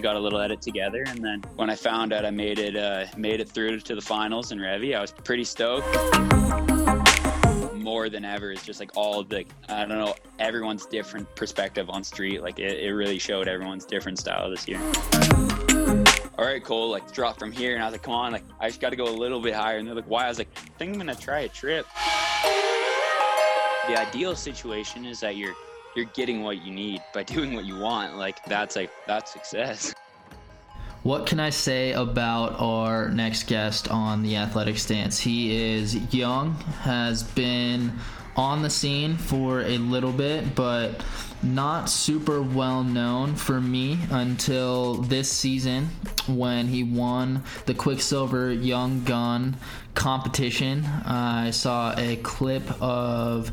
got a little edit together, and then when I found out I made it through to the finals in Revy, I was pretty stoked. More than ever is just like all the, I don't know, everyone's different perspective on street. Like it really showed everyone's different style this year. All right, Cole, like drop from here. And I was like, come on, like I just got to go a little bit higher. And they're like, why? I was like, I think I'm going to try a trip. The ideal situation is that you're getting what you need by doing what you want. Like that's success. What can I say about our next guest on the Athletic Stance? He is young, has been on the scene for a little bit, but not super well known for me until this season when he won the Quiksilver Young Gun competition. I saw a clip of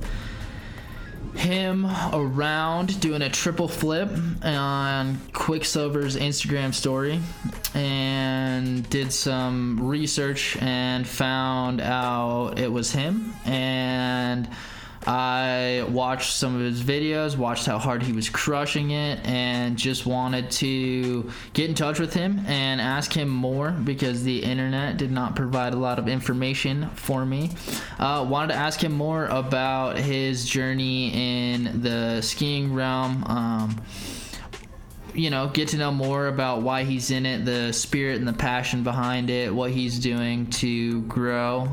him around doing a triple flip on Quiksilver's Instagram story, and did some research and found out it was him. And I watched some of his videos, watched how hard he was crushing it, and just wanted to get in touch with him and ask him more because the internet did not provide a lot of information for me. Wanted to ask him more about his journey in the skiing realm, get to know more about why he's in it, the spirit and the passion behind it, what he's doing to grow,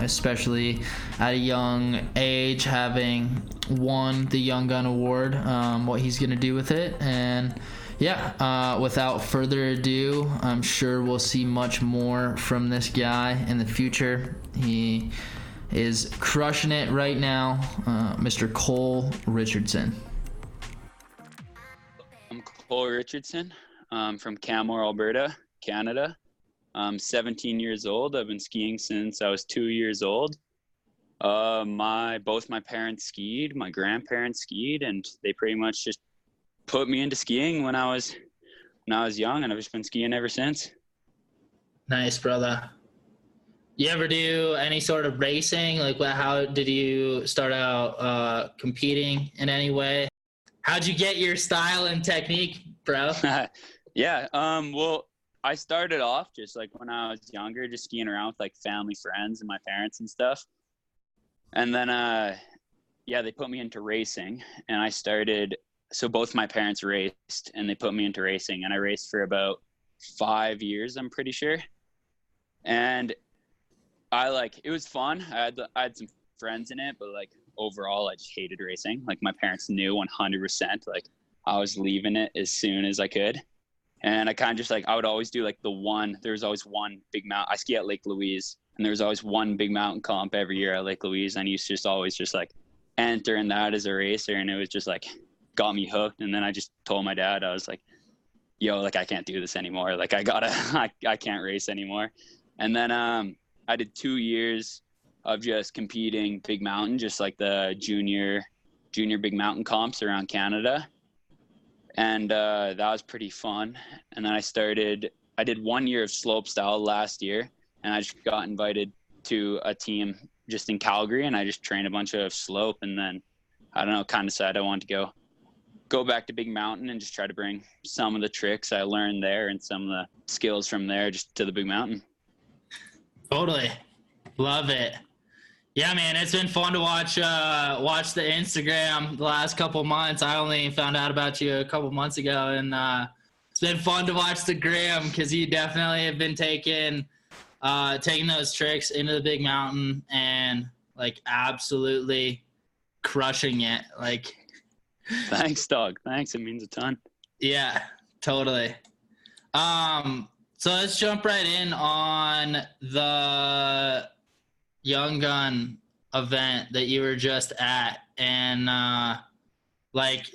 especially at a young age, having won the Young Gun Award, what he's going to do with it. And without further ado, I'm sure we'll see much more from this guy in the future. He is crushing it right now, Mr. Cole Richardson. Cole Richardson, from Canmore, Alberta, Canada. I'm 17 years old. I've been skiing since I was 2 years old. Both my parents skied, my grandparents skied, and they pretty much just put me into skiing when I was young, and I've just been skiing ever since. Nice, brother. You ever do any sort of racing? Like, how did you start out competing in any way? How'd you get your style and technique, bro? Well, I started off just like when I was younger, just skiing around with like family, friends, and my parents and stuff. And then, they put me into racing, and I started. So both my parents raced, and they put me into racing, and I raced for about 5 years, I'm pretty sure. And it was fun. I had some friends in it, but like overall I just hated racing. Like my parents knew 100% like I was leaving it as soon as I could. And I kind of just like, I would always do like there was always one big mountain. I ski at Lake Louise, and there was always one big mountain comp every year at Lake Louise. And I used to just always just like enter in that as a racer, and it was just like got me hooked. And then I just told my dad, I was like, yo, like I can't do this anymore. Like I can't race anymore. And then I did 2 years of just competing big mountain, just like the junior big mountain comps around Canada. And that was pretty fun. And then I did 1 year of slope style last year, and I just got invited to a team just in Calgary, and I just trained a bunch of slope. And then, I don't know, kind of decided I wanted to go back to big mountain and just try to bring some of the tricks I learned there and some of the skills from there just to the big mountain. Totally. Love it. Yeah, man, it's been fun to watch the Instagram the last couple months. I only found out about you a couple months ago, and it's been fun to watch the gram because you definitely have been taking those tricks into the big mountain and like absolutely crushing it. Like, thanks, dog. Thanks. It means a ton. Yeah, totally. So let's jump right in on the Young Gun event that you were just at, and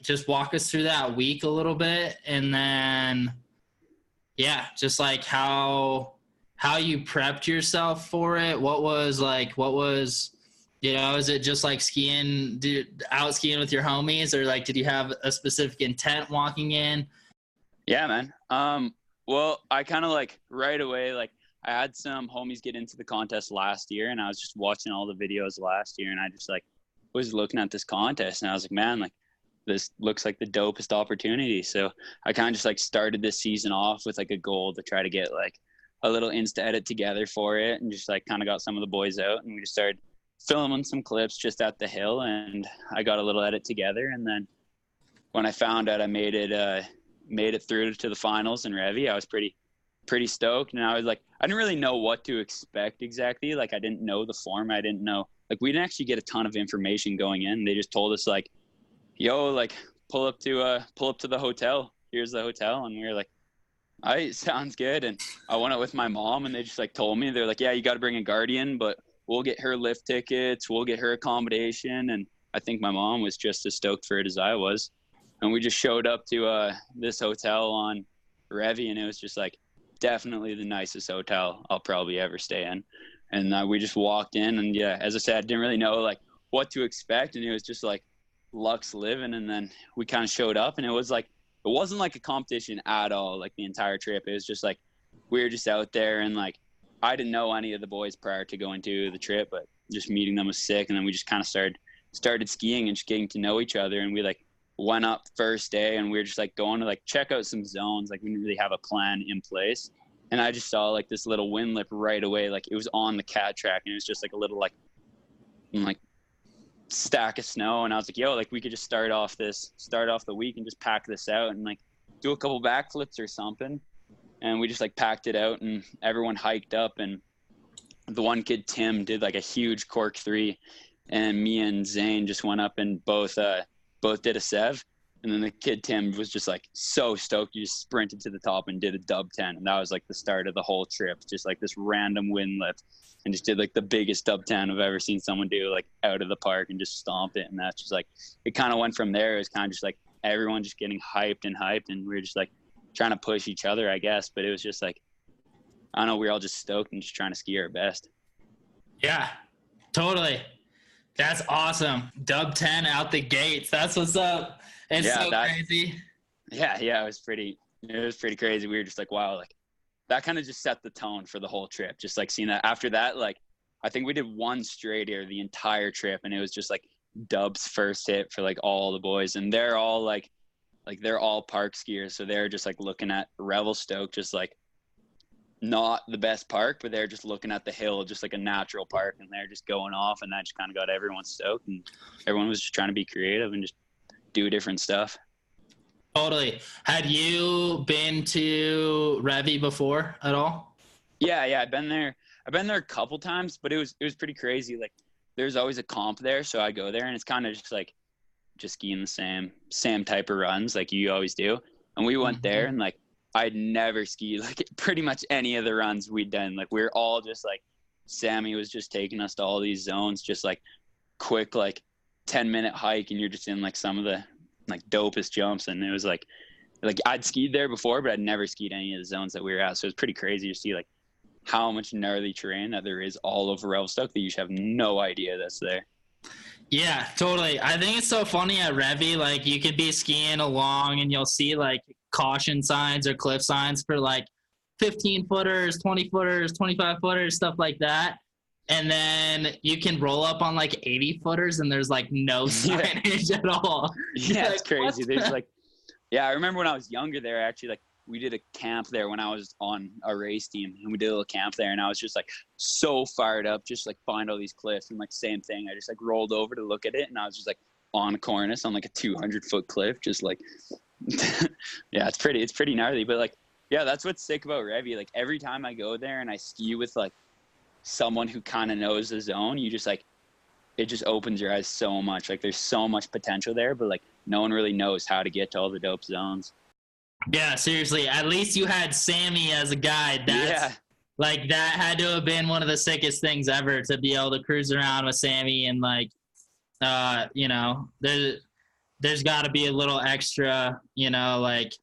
just walk us through that week a little bit, and then just like how you prepped yourself for it. What was is it just like skiing with your homies, or like did you have a specific intent walking in? Yeah, man. Well, I kind of like right away, like I had some homies get into the contest last year, and I was just watching all the videos last year, and I just like was looking at this contest, and I was like, man, like this looks like the dopest opportunity. So I kind of just like started this season off with like a goal to try to get like a little Insta edit together for it, and just like kind of got some of the boys out, and we just started filming some clips just at the hill, and I got a little edit together. And then when I found out I made it through to the finals in Revy, I was pretty stoked. And I was like, I didn't really know what to expect exactly. Like I didn't know the form. I didn't know, like we didn't actually get a ton of information going in. They just told us like, yo, like pull up to the hotel. Here's the hotel. And we were like, all right, sounds good. And I went out with my mom, and they just like told me, they're like, yeah, you got to bring a guardian, but we'll get her lift tickets. We'll get her accommodation. And I think my mom was just as stoked for it as I was. And we just showed up to this hotel on Revy, and it was just like definitely the nicest hotel I'll probably ever stay in. And we just walked in, and yeah, as I said, I didn't really know like what to expect. And it was just like luxe living. And then we kind of showed up, and it wasn't like a competition at all, like the entire trip. It was just like we were just out there, and like I didn't know any of the boys prior to going to the trip, but just meeting them was sick. And then we just kind of started skiing and just getting to know each other. And we like went up first day, and we were just like going to like check out some zones. Like we didn't really have a plan in place. And I just saw like this little wind lip right away. Like it was on the cat track, and it was just like a little like stack of snow. And I was like, yo, like we could just start off the week and just pack this out and like do a couple backflips or something. And we just like packed it out, and everyone hiked up, and the one kid, Tim, did like a huge cork 3, and me and Zane just went up and both did a sev. And then the kid, Tim, was just like so stoked. He just sprinted to the top and did a dub 10. And that was like the start of the whole trip. Just like this random wind lift, and just did like the biggest dub 10 I've ever seen someone do, like out of the park, and just stomp it. And that's just like, it kind of went from there. It was kind of just like everyone just getting hyped. And we were just like trying to push each other, I guess. But it was just like, I don't know, we were all just stoked and just trying to ski our best. Yeah, totally. That's awesome. Dub 10 out the gates. That's what's up. It's crazy. Yeah, it was pretty crazy. We were just like, wow, like that kind of just set the tone for the whole trip. Just like seeing that. After that, like I think we did one straight air the entire trip, and it was just like Dub's first hit for like all the boys. And they're all like they're all park skiers, so they're just like looking at Revelstoke, just like not the best park, but they're just looking at the hill, just like a natural park, and they're just going off. And that just kind of got everyone stoked, and everyone was just trying to be creative and just do different stuff. Totally. Had you been to Revy before at all? Yeah, I've been there a couple times, but it was pretty crazy. Like there's always a comp there, so I go there, and it's kind of just like just skiing the same type of runs like you always do. And we went there, and like I'd never skied like pretty much any of the runs we'd done. Like we were all just like, Sammy was just taking us to all these zones, just like quick like 10-minute hike, and you're just in like some of the like dopest jumps. And it was like I'd skied there before, but I'd never skied any of the zones that we were at. So it was pretty crazy to see like how much gnarly terrain that there is all over Revelstoke that you should have no idea that's there. Yeah, totally. I think it's so funny at Revy, like you could be skiing along and you'll see like caution signs or cliff signs for like 15 footers, 20 footers, 25 footers, stuff like that. And then you can roll up on like 80 footers, and there's like no signage at all. Yeah, like, it's crazy. There's like, yeah, I remember when I was younger there, actually, like we did a camp there when I was on a race team, and we did a little camp there, and I was just like so fired up, just like find all these cliffs. And like same thing, I just like rolled over to look at it, and I was just like on a cornice on like a 200-foot cliff, just like, yeah, it's pretty gnarly. But like, yeah, that's what's sick about Revy. Like every time I go there and I ski with like someone who kind of knows the zone, you just like, it just opens your eyes so much. Like there's so much potential there, but like no one really knows how to get to all the dope zones. Yeah, seriously. At least you had Sammy as a guide. That's like, that had to have been one of the sickest things ever, to be able to cruise around with Sammy. And like, you know, there's got to be a little extra, you know, like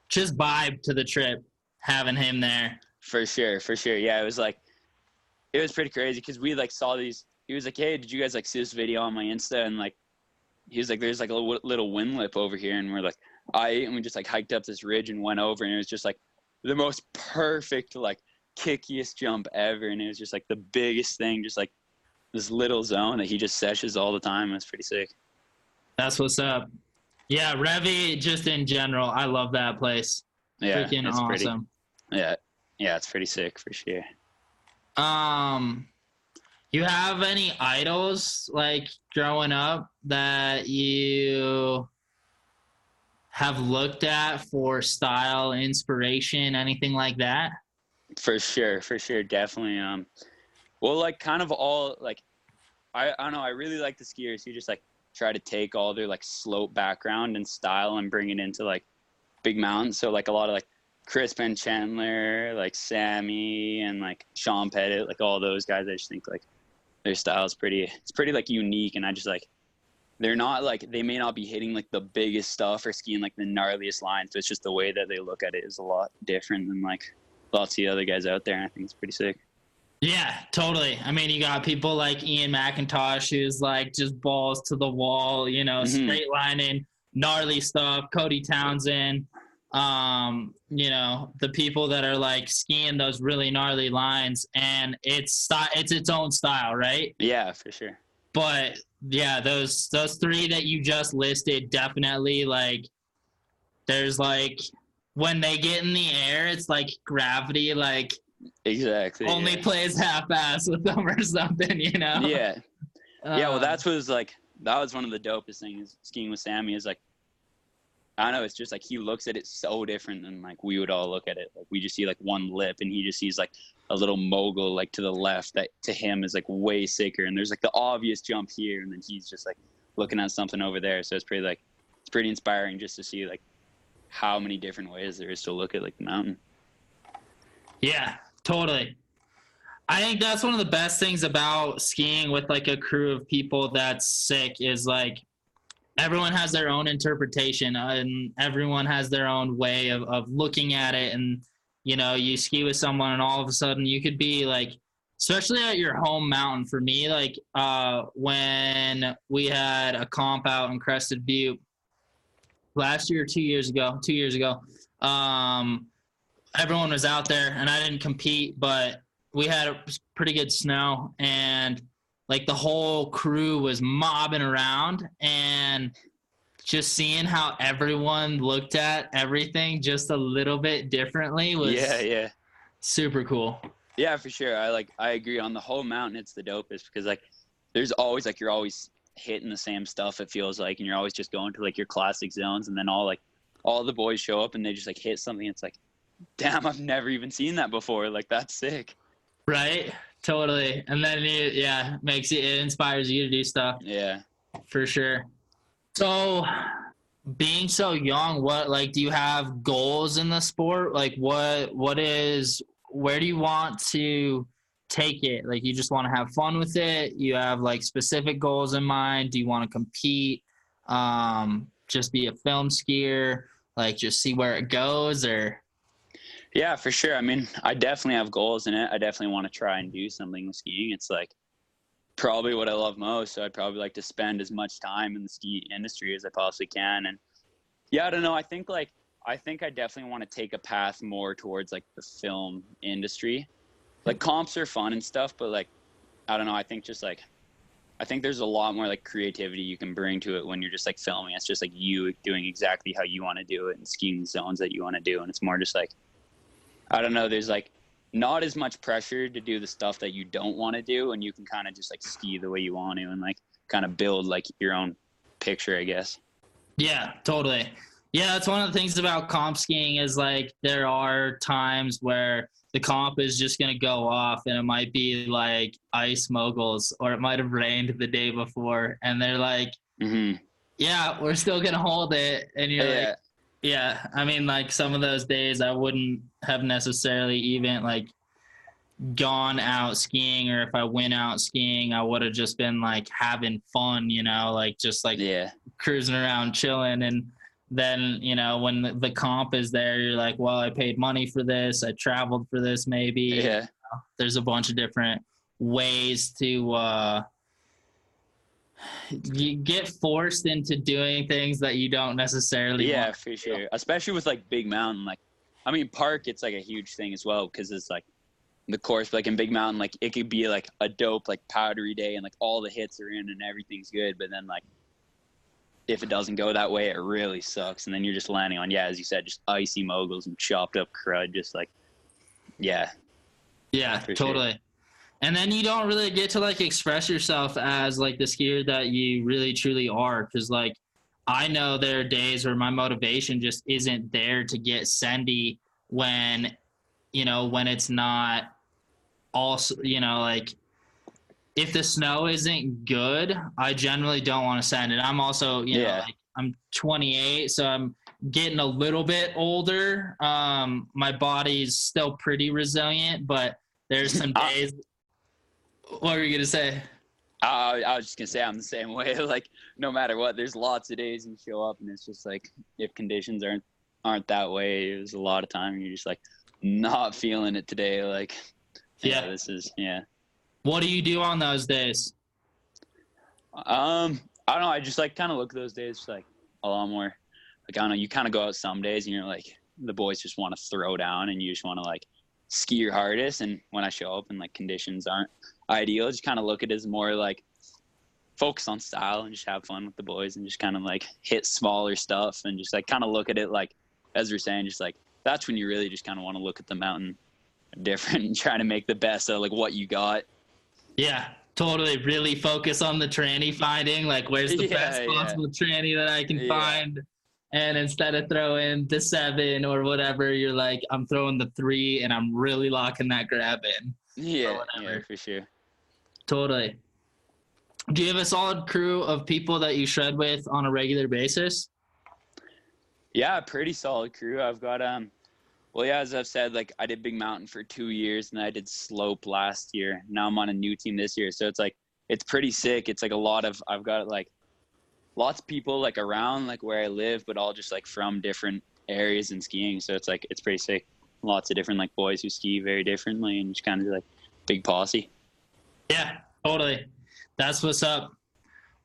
just vibe to the trip having him there. For sure. Yeah, it was pretty crazy because we like saw these. He was like, hey, did you guys like see this video on my Insta? And like he was like, there's like a little wind lip over here. And we're like, and we just like hiked up this ridge and went over, and it was just like the most perfect like kickiest jump ever. And it was just like the biggest thing, just like this little zone that he just sessions all the time. It's pretty sick. That's what's up. Yeah, Revi, just in general, I love that place. Yeah, Freaking it's pretty. awesome. Yeah, yeah, it's pretty sick for sure. Um, you have any idols like growing up that you have looked at for style, inspiration, anything like that? For sure, definitely. Well, like kind of all like I don't know. I really like the skiers who just like try to take all their like slope background and style and bring it into like big mountains. So like a lot of like Chris Ben Chandler, like Sammy, and like Sean Pettit, like all those guys. I just think like their style is pretty. It's pretty like unique, and I just like they're not like they may not be hitting like the biggest stuff or skiing like the gnarliest lines, but it's just the way that they look at it is a lot different than like lots of the other guys out there. And I think it's pretty sick. Yeah, totally. I mean, you got people like Ian McIntosh, who's like just balls to the wall, Mm-hmm. straight lining, gnarly stuff. Cody Townsend, the people that are like skiing those really gnarly lines, and it's its own style, right? Yeah, for sure. But yeah, those three that you just listed, definitely like there's like when they get in the air, it's like gravity, like Exactly. only Yeah. plays half-ass with them or something. Yeah. Yeah. Well, Um, that was one of the dopest things skiing with Sammy is like I don't know. It's just like he looks at it so different than like we would all look at it. Like we just see like one lip, and he just sees like a little mogul like to the left that to him is like way sicker. And there's like the obvious jump here, and then he's just like looking at something over there. So it's pretty inspiring just to see like how many different ways there is to look at like the mountain. yeah, totally. I think that's one of the best things about skiing with like a crew of people that's sick is like everyone has their own interpretation and everyone has their own way of looking at it. And, you ski with someone and all of a sudden you could be like, especially at your home mountain for me, like when we had a comp out in Crested Butte last year, 2 years ago, everyone was out there and I didn't compete, but we had a pretty good snow and like the whole crew was mobbing around and just seeing how everyone looked at everything just a little bit differently Yeah, was yeah. super cool. Yeah, for sure. I agree on the whole mountain. It's the dopest because like there's always like you're always hitting the same stuff. It feels like, and you're always just going to like your classic zones, and then all the boys show up and they just like hit something. It's like, damn, I've never even seen that before. Like that's sick. Right? Totally. And then it inspires you to do stuff Yeah. for sure. So being so young, what like do you have goals in the sport? Like where do you want to take it? Like you just want to have fun with it? You have like specific goals in mind? Do you want to compete? Just be a film skier, like just see where it goes or Yeah, for sure. I mean, I definitely have goals in it. I definitely want to try and do something with skiing. It's like probably what I love most. So I'd probably like to spend as much time in the ski industry as I possibly can. And yeah, I don't know. I think I definitely want to take a path more towards like the film industry. Like comps are fun and stuff, but like I don't know. I think there's a lot more like creativity you can bring to it when you're just like filming. It's just like you doing exactly how you want to do it and skiing the zones that you want to do, and it's more just like I don't know. There's like not as much pressure to do the stuff that you don't want to do, and you can kind of just like ski the way you want to and like kind of build like your own picture, I guess. yeah, totally. Yeah, that's one of the things about comp skiing is like there are times where the comp is just going to go off and it might be like ice moguls or it might have rained the day before and they're like, Mm-hmm. yeah, we're still going to hold it. And you're like, Yeah, yeah, I mean, like some of those days I wouldn't have necessarily even like gone out skiing or if I went out skiing, I would have just been like having fun, like just like yeah, cruising around chilling. And then, when the comp is there, you're like, well, I paid money for this. I traveled for this, maybe. yeah, There's a bunch of different ways to you get forced into doing things that you don't necessarily yeah, want for to do. sure. Especially with like Big Mountain, like I mean, Park, it's like a huge thing as well because it's like the course, like in Big Mountain, like it could be like a dope, like powdery day, and like all the hits are in and everything's good. But then like if it doesn't go that way, it really sucks. And then you're just landing on, as you said, just icy moguls and chopped up crud. Just like, yeah. Yeah, totally. Sure. And then you don't really get to like express yourself as like the skier that you really truly are. Cause like, I know there are days where my motivation just isn't there to get sendy when, when it's not also, like if the snow isn't good, I generally don't want to send it. I'm also, like I'm 28, so I'm getting a little bit older. My body's still pretty resilient, but there's some days. What were you gonna say? I was just gonna say I'm the same way. Like no matter what, there's lots of days you show up and it's just like if conditions aren't that way, there's a lot of time you're just like not feeling it today. Like this is What do you do on those days? I don't know. I just like kind of look at those days just like a lot more. Like I don't know. You kind of go out some days and you're like the boys just want to throw down and you just want to like ski your hardest. And when I show up and like conditions aren't ideal, just kind of look at it as more like focus on style and just have fun with the boys and just kind of like hit smaller stuff and just like kind of look at it like as we're saying, just like that's when you really just kind of want to look at the mountain different and try to make the best of like what you got. Yeah, totally. Really focus on the tranny finding, like where's the best possible tranny that I can find. And instead of throwing the 7 or whatever, you're like, I'm throwing the 3 and I'm really locking that grab in. Yeah, for sure. Totally. Do you have a solid crew of people that you shred with on a regular basis? Yeah, pretty solid crew. I've got as I've said, like I did Big Mountain for 2 years and I did Slope last year. Now I'm on a new team this year. So it's like it's pretty sick. It's like I've got like lots of people like around like where I live, but all just like from different areas and skiing. So it's like it's pretty sick. Lots of different like boys who ski very differently and just kind of like big posse. Yeah, totally. That's what's up.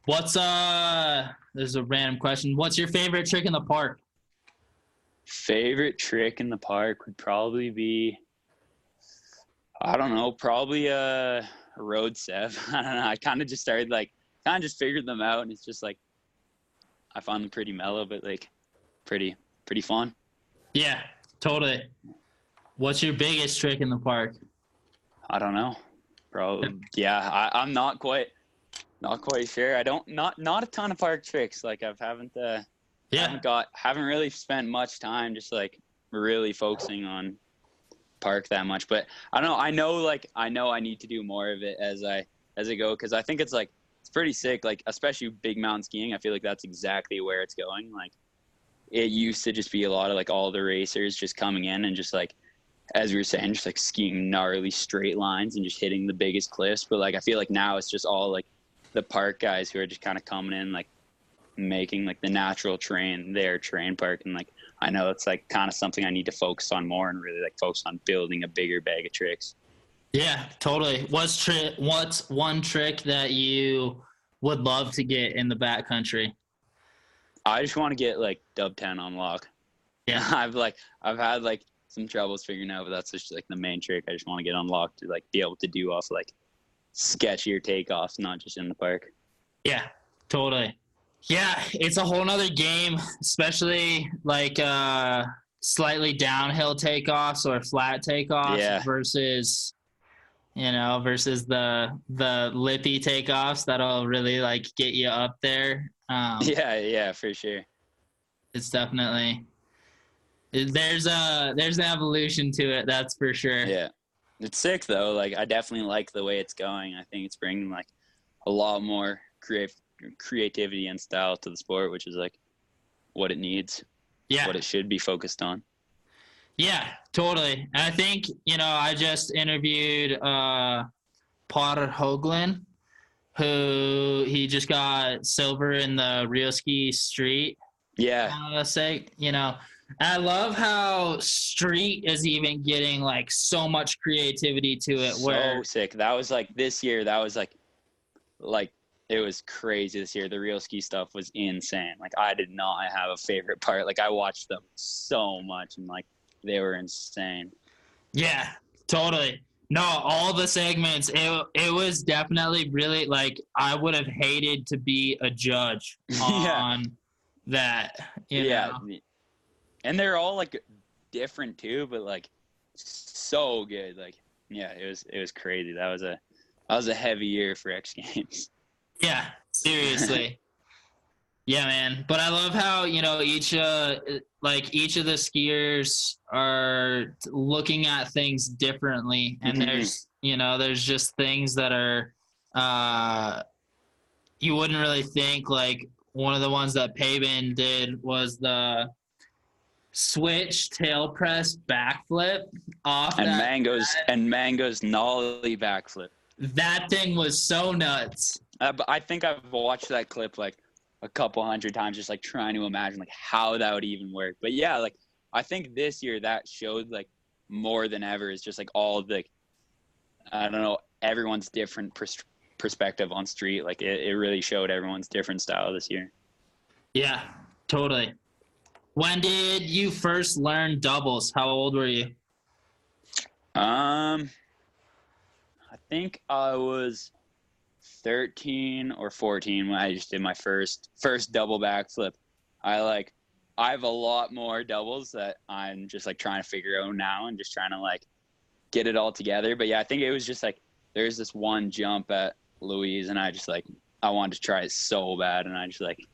What's this is a random question. What's your favorite trick in the park? Favorite trick in the park would probably be, I don't know, probably a road sev. I don't know. I kind of just started like, just figured them out and it's just like, I find them pretty mellow, but like pretty fun. Yeah, totally. What's your biggest trick in the park? I don't know. Probably. Yeah. I'm not quite sure. I don't, not a ton of park tricks. Like haven't really spent much time just like really focusing on park that much, but I don't know. I know I need to do more of it as I go. Cause I think it's like, it's pretty sick. Like, especially big mountain skiing. I feel like that's exactly where it's going. Like it used to just be a lot of like all the racers just coming in and just like, as we were saying, just like skiing gnarly straight lines and just hitting the biggest cliffs. But like, I feel like now it's just all like the park guys who are just kind of coming in, like making like the natural terrain their terrain park. And like, I know it's like kind of something I need to focus on more and really like focus on building a bigger bag of tricks. Yeah, totally. What's one trick that you would love to get in the backcountry? I just want to get like dub 10 on lock. Yeah. I've had like some troubles figuring out, but that's just like the main trick. I just want to get unlocked to like be able to do off like sketchier takeoffs, not just in the park. Yeah, totally. Yeah, it's a whole nother game, especially like slightly downhill takeoffs or flat takeoffs versus the lippy takeoffs that'll really like get you up there. Yeah, for sure. It's definitely there's an evolution to it, that's for sure. Yeah, it's sick though. Like I definitely like the way it's going. I think it's bringing like a lot more creativity and style to the sport, which is like what it needs. Yeah, what it should be focused on. Yeah, totally. And I think, I just interviewed Potter Hoagland, who he just got silver in the Real Ski Street. Yeah. I love how street is even getting like so much creativity to it. So sick. That was like this year. That was like it was crazy this year. The Real Ski stuff was insane. Like I did not have a favorite part. Like I watched them so much and like they were insane. Yeah, totally. No, all the segments. It was definitely really like I would have hated to be a judge Yeah. on that. You Yeah. know. And they're all like different too, but like so good. Like, yeah, it was crazy. That was a heavy year for X Games. Yeah, seriously. Yeah, man. But I love how, each each of the skiers are looking at things differently, and there's just things that are you wouldn't really think. Like one of the ones that Pavin did was the switch tail press backflip off and that. Mango's nollie backflip. That thing was so nuts. I think I've watched that clip like a couple hundred times, just like trying to imagine like how that would even work. But yeah, like I think this year that showed like more than ever is just like all the, I don't know, everyone's different perspective on street. Like it really showed everyone's different style this year. Yeah, totally. When did you first learn doubles? How old were you? I think I was 13 or 14 when I just did my first double backflip. I have a lot more doubles that I'm just like trying to figure out now and just trying to like get it all together. But yeah, I think it was just like there's this one jump at Louise and I just like I wanted to try it so bad, and I just like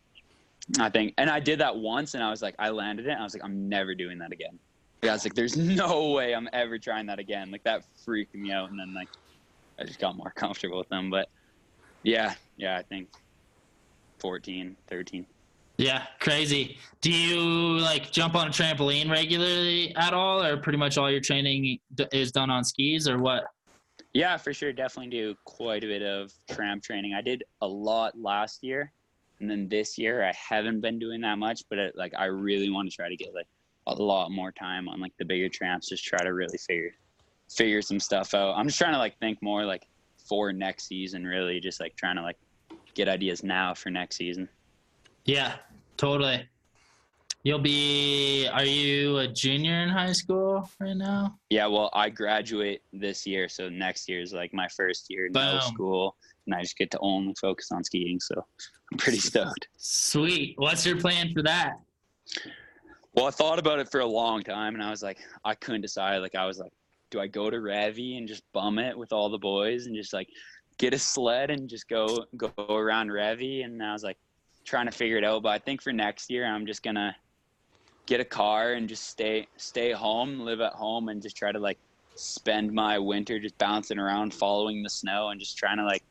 and I did that once and I was like I landed it and I was like I'm never doing that again. Yeah, I was like there's no way I'm ever trying that again. Like that freaked me out, and then like I just got more comfortable with them. But yeah, I think 14, 13. Yeah, crazy. Do you like jump on a trampoline regularly at all, or pretty much all your training is done on skis, or what? Yeah, for sure. Definitely do quite a bit of tramp training. I did a lot last year, and then this year I haven't been doing that much. But I really want to try to get like a lot more time on like the bigger tramps. Just try to really figure some stuff out. I'm just trying to like think more like for next season. Really, just like trying to like get ideas now for next season. Yeah, totally. Are you a junior in high school right now? Yeah, well, I graduate this year, so next year is like my first year, no school, and I just get to only focus on skiing, so I'm pretty stoked. Sweet. What's your plan for that? Well, I thought about it for a long time, and I was like, I couldn't decide. Like, I was like, do I go to Revy and just bum it with all the boys and just like get a sled and just go around Revy? And I was like trying to figure it out, but I think for next year, I'm just gonna get a car and just stay home, live at home, and just try to like spend my winter just bouncing around, following the snow, and just trying to like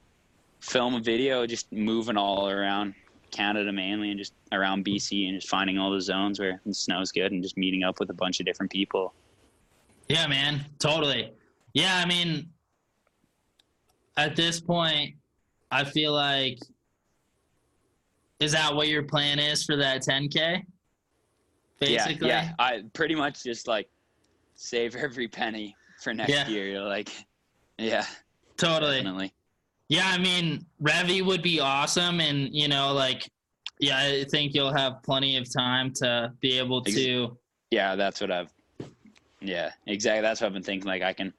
film a video, just moving all around Canada mainly, and just around BC, and just finding all the zones where the snow's good, and just meeting up with a bunch of different people. Yeah, man, totally. Yeah, I mean, at this point, I feel like, is that what your plan is for that 10K? Basically? Yeah. I pretty much just like save every penny for next year. Like, yeah. Totally. Definitely. Yeah, I mean, Revy would be awesome. And, I think you'll have plenty of time to be able to. Yeah, exactly. That's what I've been thinking. Like, I can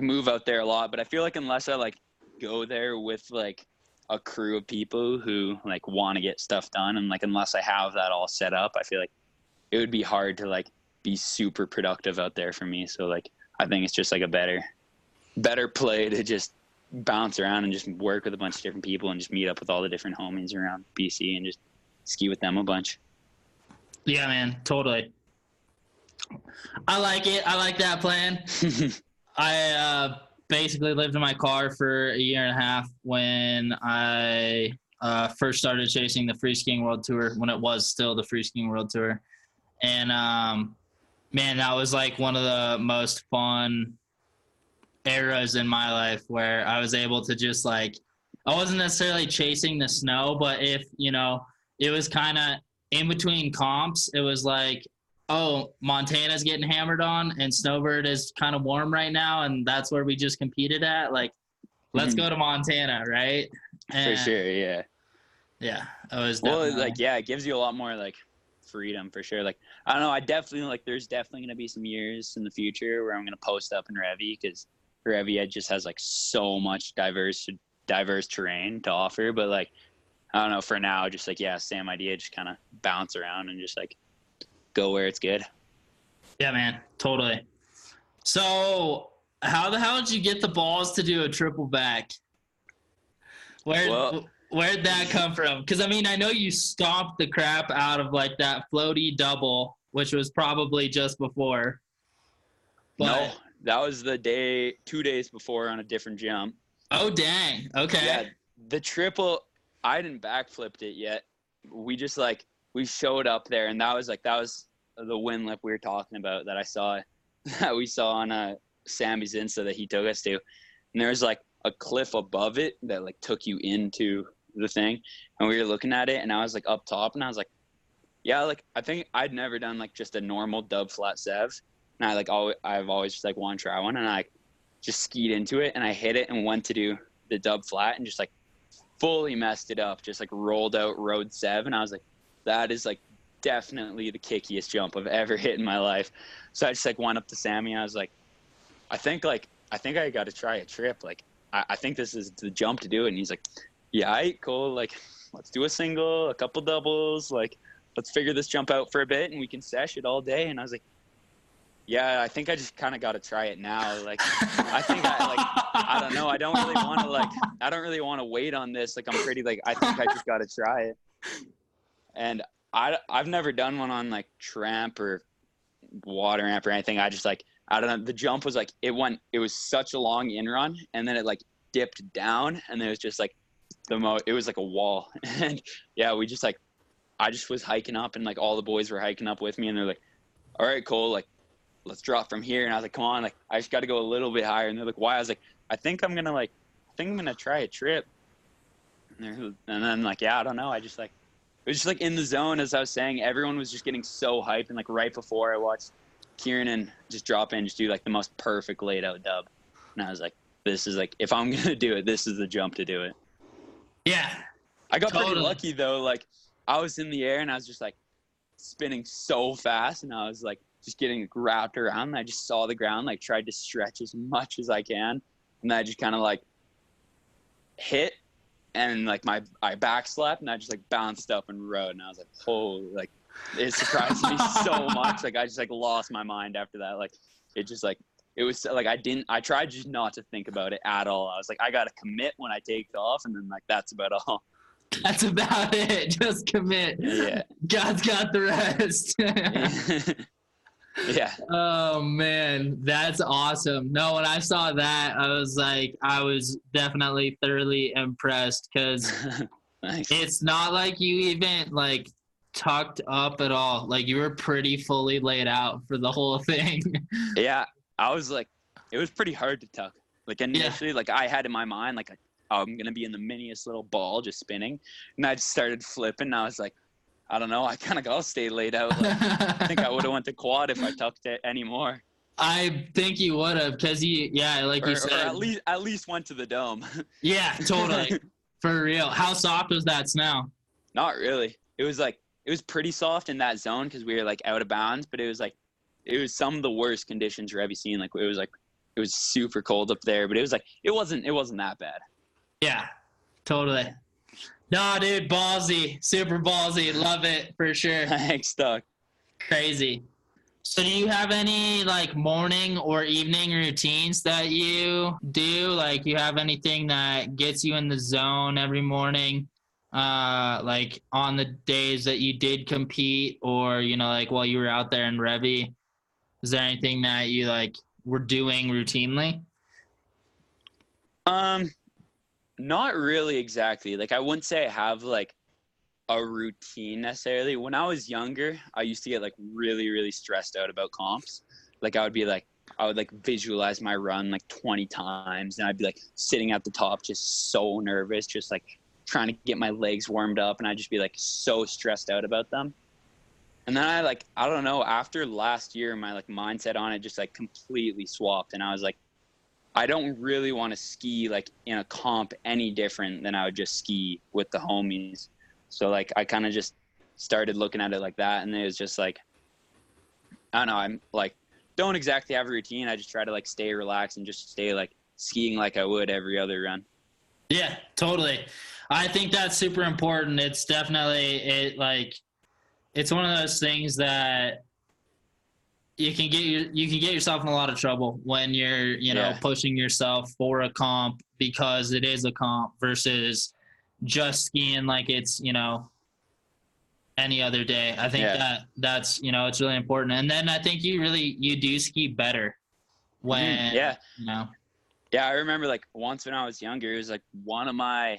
move out there a lot, but I feel like unless I like go there with like a crew of people who like want to get stuff done, and like unless I have that all set up, I feel like it would be hard to like be super productive out there for me. So like I think it's just like a better play to just bounce around and just work with a bunch of different people and just meet up with all the different homies around BC and just ski with them a bunch. Yeah, man, totally. I like it. I like that plan. I basically lived in my car for a year and a half when I first started chasing the Free Skiing World Tour, when it was still the Free Skiing World Tour. And, man, that was like one of the most fun eras in my life where I was able to just like, I wasn't necessarily chasing the snow, but if, it was kind of in between comps, it was like, oh, Montana's getting hammered on and Snowbird is kind of warm right now, and that's where we just competed at. Like, let's go to Montana, right? And, for sure, yeah. Yeah, it was definitely... Well, like, yeah, it gives you a lot more, like, freedom for sure. Like, I don't know, there's definitely going to be some years in the future where I'm going to post up in Revy because Revia just has like so much diverse terrain to offer. But like, I don't know, for now, just like, yeah, same idea, just kind of bounce around and just like go where it's good. Yeah, man, totally. So how the hell did you get the balls to do a triple back? Where'd that come from? Because, I mean, I know you stomped the crap out of, like, that floaty double, which was probably just before. But... No, that was the 2 days before on a different jump. Oh, dang. Okay. Yeah, the triple, I hadn't backflipped it yet. We just, like, we showed up there, and that was the wind lip we were talking about that we saw on Sammy's Insta that he took us to. And there was, like, a cliff above it that, like, took you into the thing, and we were looking at it, and I was like up top, and I was like, yeah, like I think I'd never done like just a normal dub flat sev, and I've always just like wanted to try one, and I just skied into it, and I hit it and went to do the dub flat and just like fully messed it up, just like rolled out road sev, and I was like, that is like definitely the kickiest jump I've ever hit in my life. So I just like went up to Sammy, and I was like, I think I got to try a trip, like I think this is the jump to do it. And he's like, yeah, right, cool. Like, let's do a single, a couple doubles. Like, let's figure this jump out for a bit, and we can sesh it all day. And I was like, yeah, I think I just kind of got to try it now. Like, I don't know. I don't really want to wait on this. Like, I'm pretty, like, I think I just got to try it. And I've never done one on, like, tramp or water ramp or anything. I just, like, I don't know. The jump was, like, it was such a long in run, and then it, like, dipped down, and it was just, like, it was like a wall. And yeah, we just like, I just was hiking up, and like all the boys were hiking up with me, and they're like, all right, Cole, like let's drop from here. And I was like, come on, like I just got to go a little bit higher. And they're like, why? I was like, I think I'm gonna try a trip. And then like, yeah, I don't know, I just like, it was just like in the zone. As I was saying, everyone was just getting so hyped, and like right before I watched Kieran just drop in, just do like the most perfect laid out dub, and I was like, this is like, if I'm gonna do it, this is the jump to do it. Yeah. I got pretty lucky though. Like I was in the air, and I was just like spinning so fast, and I was like just getting wrapped around, and I just saw the ground, like tried to stretch as much as I can, and I just kind of like hit, and like I back slapped, and I just like bounced up and rode, and I was like, holy, like it surprised me so much. Like I just like lost my mind after that. Like it just like, it was like I tried just not to think about it at all. I was like, I got to commit when I take off, and then like that's about all. That's about it. Just commit. Yeah. God's got the rest. Yeah. Oh, man. That's awesome. No, when I saw that, I was definitely thoroughly impressed, because Nice. It's not like you even like tucked up at all. Like you were pretty fully laid out for the whole thing. Yeah. I was like, it was pretty hard to tuck. Like initially, like I had in my mind, like I'm going to be in the miniest little ball just spinning. And I just started flipping. And I was like, I don't know. I kind of got to stay laid out. Like, I think I would have went to quad if I tucked it anymore. I think you would have, because you said. Or at least went to the dome. Yeah, totally. For real. How soft was that snow? Not really. It was pretty soft in that zone because we were like out of bounds, but it was some of the worst conditions you've ever seen. Like it was super cold up there, but it wasn't that bad. Yeah, totally. No, dude, ballsy, super ballsy. Love it for sure. Thanks, Doug. Crazy. So do you have any like morning or evening routines that you do? Like you have anything that gets you in the zone every morning? Like on the days that you did compete, or, like while you were out there in Revy, is there anything that you like were doing routinely? Not really exactly. Like I wouldn't say I have like a routine necessarily. When I was younger, I used to get like really, really stressed out about comps. Like I would like visualize my run like 20 times, and I'd be like sitting at the top just so nervous, just like trying to get my legs warmed up, and I'd just be like so stressed out about them. And then I don't know, after last year, my like mindset on it just like completely swapped, and I was like, I don't really want to ski like in a comp any different than I would just ski with the homies. So like I kind of just started looking at it like that, and it was just like, I don't know, I'm like don't exactly have a routine. I just try to like stay relaxed and just stay like skiing like I would every other run. Yeah, totally. I think that's super important. It's definitely it's one of those things that you can get yourself in a lot of trouble when you're, pushing yourself for a comp because it is a comp versus just skiing like it's, any other day. I think that's, it's really important. And then I think you do ski better when, Yeah, I remember like once when I was younger, it was like one of my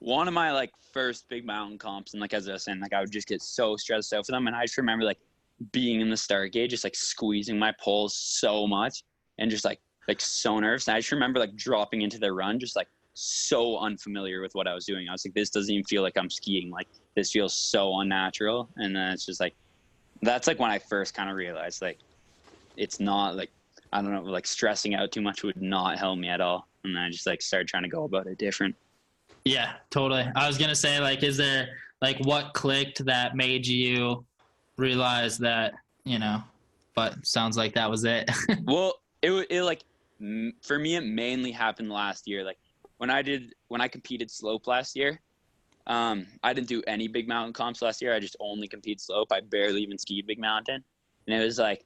like first big mountain comps, and like as I was saying, like I would just get so stressed out for them, and I just remember like being in the start gate, just like squeezing my poles so much, and just like so nervous. And I just remember like dropping into the run, just like so unfamiliar with what I was doing. I was like, this doesn't even feel like I'm skiing. Like this feels so unnatural. And then it's just like, that's like when I first kind of realized like it's not like, I don't know, like stressing out too much would not help me at all. And then I just like started trying to go about it different. Yeah, totally. I was going to say, like, is there like what clicked that made you realize that, but sounds like that was it. Well, it like, for me, it mainly happened last year. Like when I competed slope last year, I didn't do any big mountain comps last year. I just only competed slope. I barely even skied big mountain. And it was like,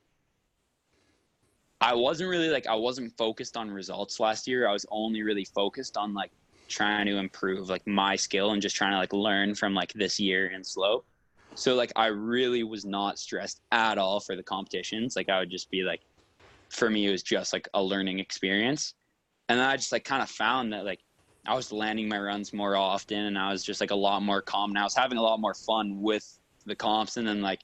I wasn't focused on results last year. I was only really focused on like trying to improve like my skill and just trying to like learn from like this year in slope. So like I really was not stressed at all for the competitions. Like I would just be like, for me, it was just like a learning experience. And then I just like kind of found that like I was landing my runs more often, and I was just like a lot more calm. And I was having a lot more fun with the comps. And then like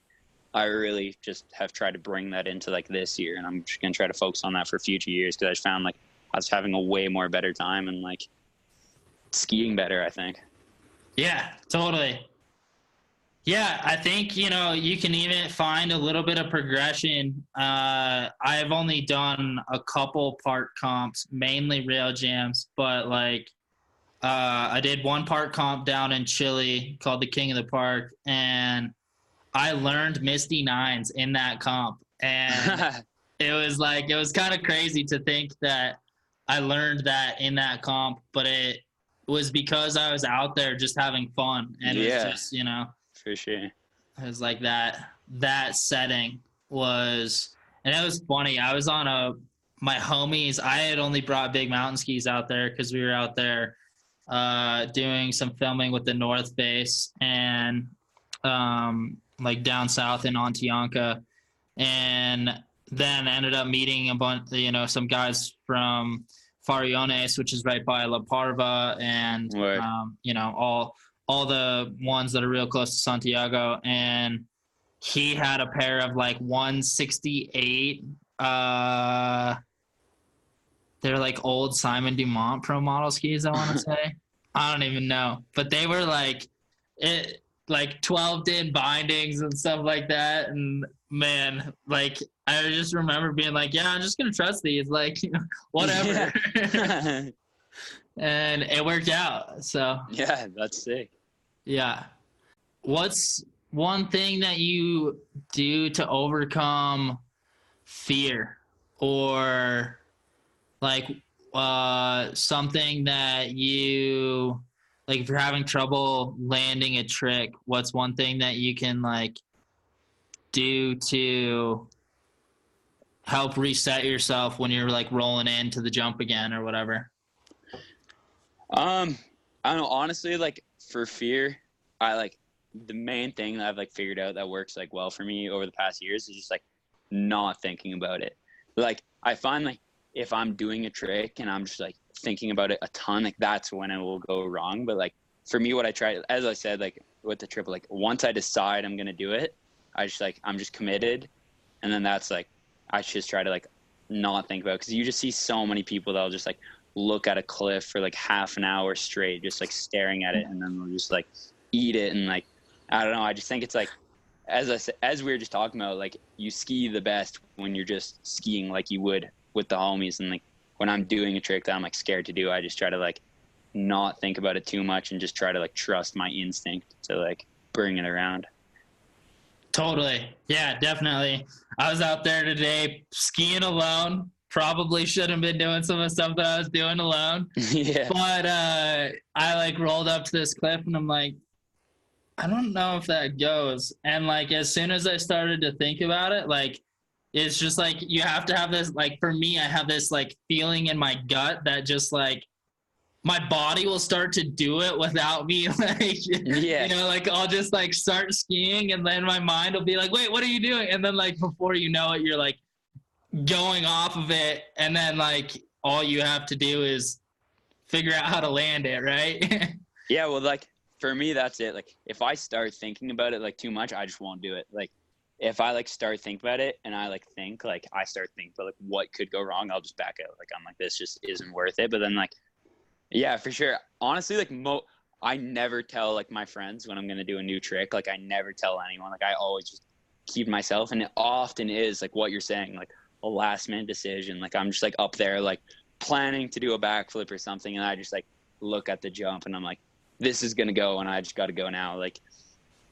I really just have tried to bring that into like this year, and I'm just going to try to focus on that for future years, because I just found like I was having a way more better time and like skiing better, I think. Yeah, totally. Yeah, I think, you can even find a little bit of progression. I've only done a couple park comps, mainly rail jams, but like I did one park comp down in Chile called the King of the Park, and I learned Misty Nines in that comp. And it was kind of crazy to think that I learned that in that comp, but it was because I was out there just having fun. And it was just, for sure. it was like that setting was, and it was funny. I was on my homies, I had only brought big mountain skis out there because we were out there doing some filming with the North Face and like down south in Ontianca, and then ended up meeting a bunch, some guys from Fariones, which is right by La Parva, and all the ones that are real close to Santiago. And he had a pair of like 168 they're like old Simon Dumont Pro Model skis, I want to say. I don't even know, but they were like 12 din bindings and stuff like that. And man, like I just remember being like, yeah, I'm just gonna trust these, like, whatever. Yeah. And it worked out. So yeah, that's sick. Yeah. What's one thing that you do to overcome fear, or like something that you, like if you're having trouble landing a trick, what's one thing that you can like do to help reset yourself when you're like rolling into the jump again or whatever? I don't know, honestly, like for fear, I like the main thing that I've like figured out that works like well for me over the past years is just like not thinking about it. Like I find like if I'm doing a trick and I'm just like thinking about it a ton, like that's when it will go wrong. But like for me, what I try, as I said, like with the triple, like once I decide I'm gonna do it, I'm just committed, and then that's like I just try to like not think about it, because you just see so many people that'll just like look at a cliff for like half an hour straight, just like staring at it, and then they'll just like eat it. And like I don't know, I just think it's like, as we were just talking about, like you ski the best when you're just skiing like you would with the homies. And like when I'm doing a trick that I'm like scared to do, I just try to like not think about it too much and just try to like trust my instinct to like bring it around. Totally. Yeah, definitely. I was out there today skiing alone. Probably shouldn't have been doing some of the stuff that I was doing alone. Yeah. But I like rolled up to this cliff and I'm like, I don't know if that goes. And like as soon as I started to think about it, like it's just like you have to have this, like for me, I have this like feeling in my gut that just like my body will start to do it without me like Yeah. like I'll just like start skiing and then my mind will be like, wait, what are you doing? And then like before you know it, you're like going off of it, and then like all you have to do is figure out how to land it, right? Yeah, well, like for me, that's it. Like if I start thinking about it like too much, I just won't do it. Like if I like start thinking about it and I like think like I start thinking about like what could go wrong, I'll just back out. Like I'm like, this just isn't worth it. But then like, yeah, for sure. Honestly, like I never tell like my friends when I'm gonna do a new trick. Like I never tell anyone. Like I always just keep myself, and it often is like what you're saying, like a last minute decision. Like I'm just like up there like planning to do a backflip or something, and I just like look at the jump and I'm like, this is gonna go, and I just got to go now. Like,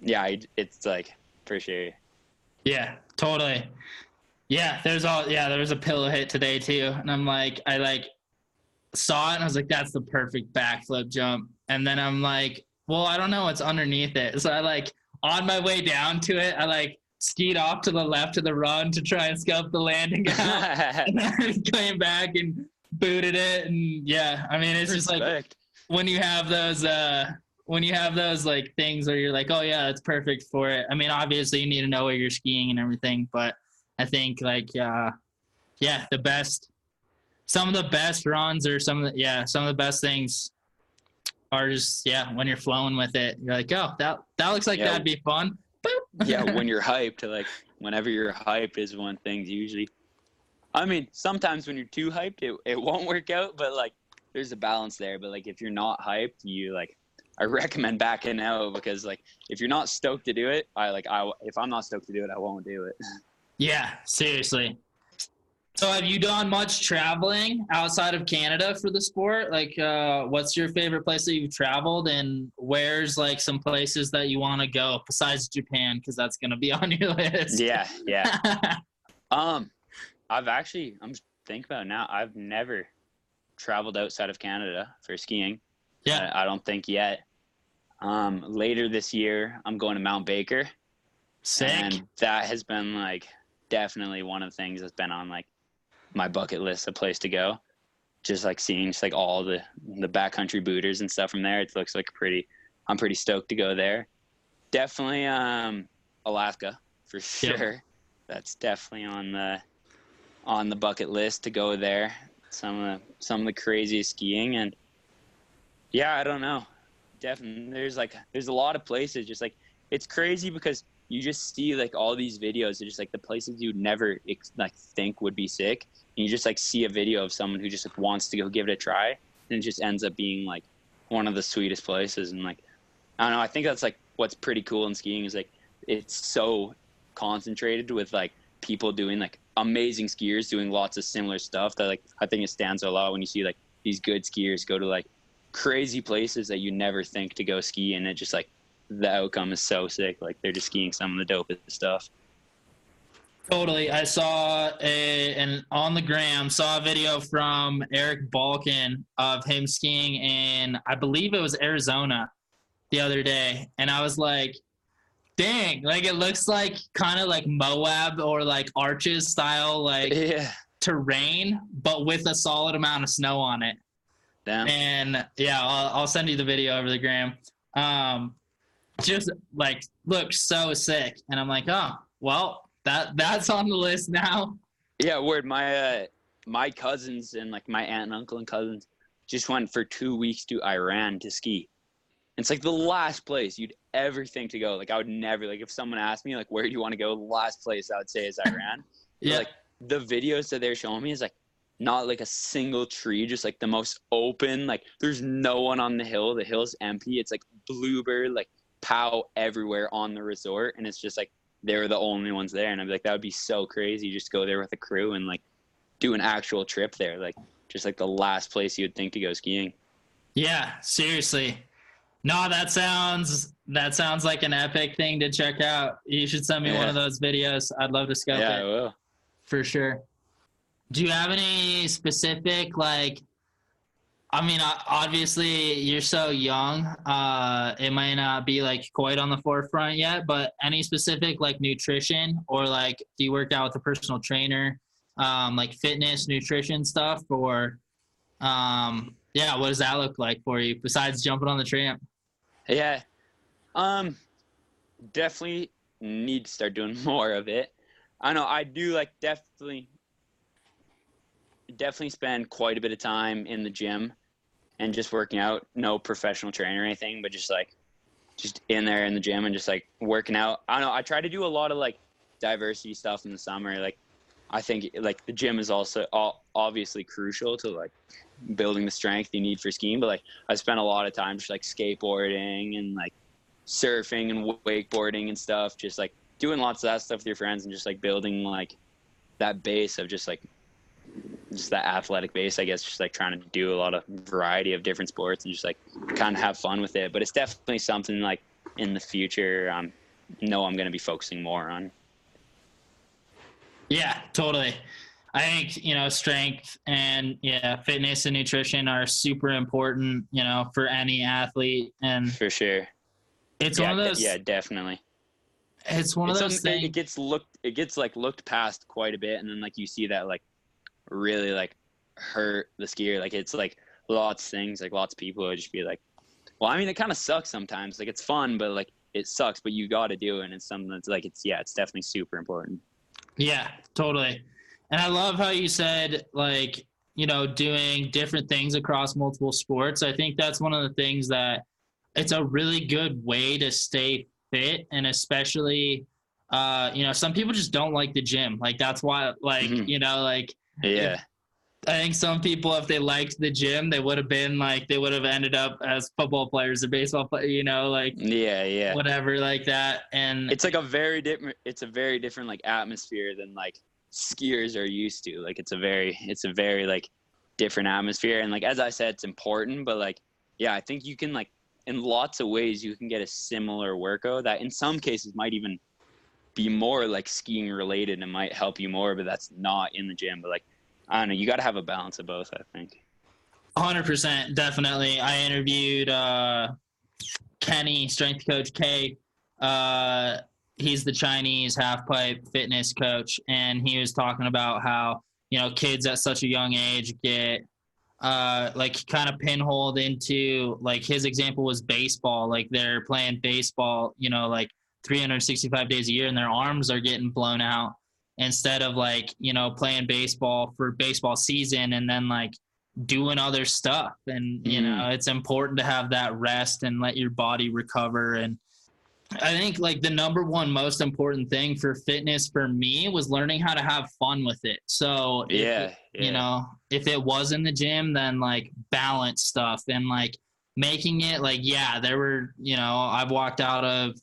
yeah, it's like for sure. Yeah, totally. Yeah, there was a pillow hit today too, and I'm like, I like saw it and I was like, that's the perfect backflip jump. And then I'm like, well, I don't know what's underneath it. So I like on my way down to it, I like skied off to the left of the run to try and scope the landing out. And then came back and booted it. And yeah, I mean, it's just like when you have those like things where you're like, oh yeah, that's perfect for it. I mean, obviously you need to know where you're skiing and everything, but I think like yeah, some of the best runs or some of the best things are just when you're flowing with it. You're like, oh, that looks like that'd be fun. Boop. Yeah, when you're hyped, like whenever you're hyped is when things usually. I mean, sometimes when you're too hyped, it won't work out, but like there's a balance there. But like if you're not hyped, I recommend backing out, because like if you're not stoked to do it, if I'm not stoked to do it, I won't do it. Yeah, seriously. So have you done much traveling outside of Canada for the sport? Like, what's your favorite place that you've traveled, and where's like some places that you want to go besides Japan? Because that's going to be on your list. Yeah. I'm thinking about it now. I've never traveled outside of Canada for skiing. Yeah. I don't think yet. Later this year, I'm going to Mount Baker. Sick. And that has been like definitely one of the things that's been on like my bucket list, a place to go. Just like seeing just like all the backcountry booters and stuff from there. It looks like I'm pretty stoked to go there. Definitely Alaska for sure. Yep. That's definitely on the bucket list to go there. Some of the craziest skiing, and yeah, I don't know. Definitely there's a lot of places, just like it's crazy because you just see like all these videos of just like the places you'd never like think would be sick, and you just like see a video of someone who just like wants to go give it a try, and it just ends up being like one of the sweetest places. And like I don't know, I think that's like what's pretty cool in skiing is like it's so concentrated with like people doing like amazing skiers doing lots of similar stuff that like I think it stands out a lot when you see like these good skiers go to like crazy places that you never think to go ski, and it just like the outcome is so sick. Like they're just skiing some of the dopest stuff. Totally. I saw on the gram, saw a video from Eric Balkan of him skiing in, I believe it was Arizona the other day. And I was like, dang, like it looks like kind of like Moab or like Arches style, like terrain, but with a solid amount of snow on it. Damn. And yeah, I'll send you the video over the gram. Just like looks so sick, and I'm like, oh well, that's on the list now. Yeah, word. My cousins and like my aunt and uncle and cousins just went for 2 weeks to Iran to ski. It's like the last place you'd ever think to go. Like I would never, like if someone asked me like where do you want to go, the last place I would say is Iran. Yeah. But, like the videos that they're showing me is like not like a single tree, just like the most open, like there's no one on the hill. The hill's empty. It's like bluebird, like pow everywhere on the resort, and it's just like they're the only ones there. And I'd be like, that would be so crazy, just go there with a crew and like do an actual trip there, like just like the last place you would think to go skiing. Yeah, seriously. No, that sounds like an epic thing to check out. You should send me one Yeah. of those videos. I'd love to scope Yeah, I it will. for sure. Do you have any specific like? I mean, obviously you're so young. It might not be like quite on the forefront yet, but any specific like nutrition or like do you work out with a personal trainer, like fitness, nutrition stuff, or yeah, what does that look like for you besides jumping on the tramp? Yeah. Um, Definitely need to start doing more of it. I know I do like definitely spend quite a bit of time in the gym and just working out. No professional trainer or anything, but just in there in the gym and just like working out. I don't know. I try to do a lot of like diversity stuff in the summer. Like I think like the gym is also obviously crucial to like building the strength you need for skiing. But like I spent a lot of time just like skateboarding and like surfing and wakeboarding and stuff. Just like doing lots of that stuff with your friends and just like building like that base of just that athletic base, I guess, just like trying to do a lot of variety of different sports and just like kind of have fun with it. But it's definitely something like in the future, know I'm going to be focusing more on. Yeah, totally. I think, strength and fitness and nutrition are super important, for any athlete. And For sure. it's one of those, Yeah, definitely. it's one of It's those something things. it gets like looked past quite a bit. And then like you see that like really like hurt the skier. Like it's like lots of things, like lots of people would just be like, well, I mean, it kind of sucks sometimes. Like it's fun, but like it sucks, but you got to do it. And it's something that's like, it's definitely super important. Yeah, totally. And I love how you said, like, doing different things across multiple sports. I think that's one of the things that it's a really good way to stay fit. And especially, some people just don't like the gym. Like, that's why, like, Mm-hmm. like, if Yeah. I think some people, if they liked the gym, they would have been like, they would have ended up as football players or baseball, like Yeah. Yeah. whatever, like that. And It's like it's a very different like atmosphere than like skiers are used to. Like it's a very like different atmosphere. And like, as I said, it's important, but like, yeah, I think you can like, in lots of ways, you can get a similar workout that in some cases might even be more like skiing related and might help you more, but that's not in the gym. But like, I don't know, you got to have a balance of both, I think. 100%, definitely. I interviewed Kenny, strength coach K. He's the Chinese half pipe fitness coach, and he was talking about how kids at such a young age get like kind of pinholed into, like, his example was baseball. Like they're playing baseball, like 365 days a year, and their arms are getting blown out instead of like playing baseball for baseball season and then like doing other stuff. And it's important to have that rest and let your body recover. And I think like the number one most important thing for fitness for me was learning how to have fun with it. So Yeah. if it was in the gym, then like balance stuff and like making it like, yeah, there were, I've walked out of,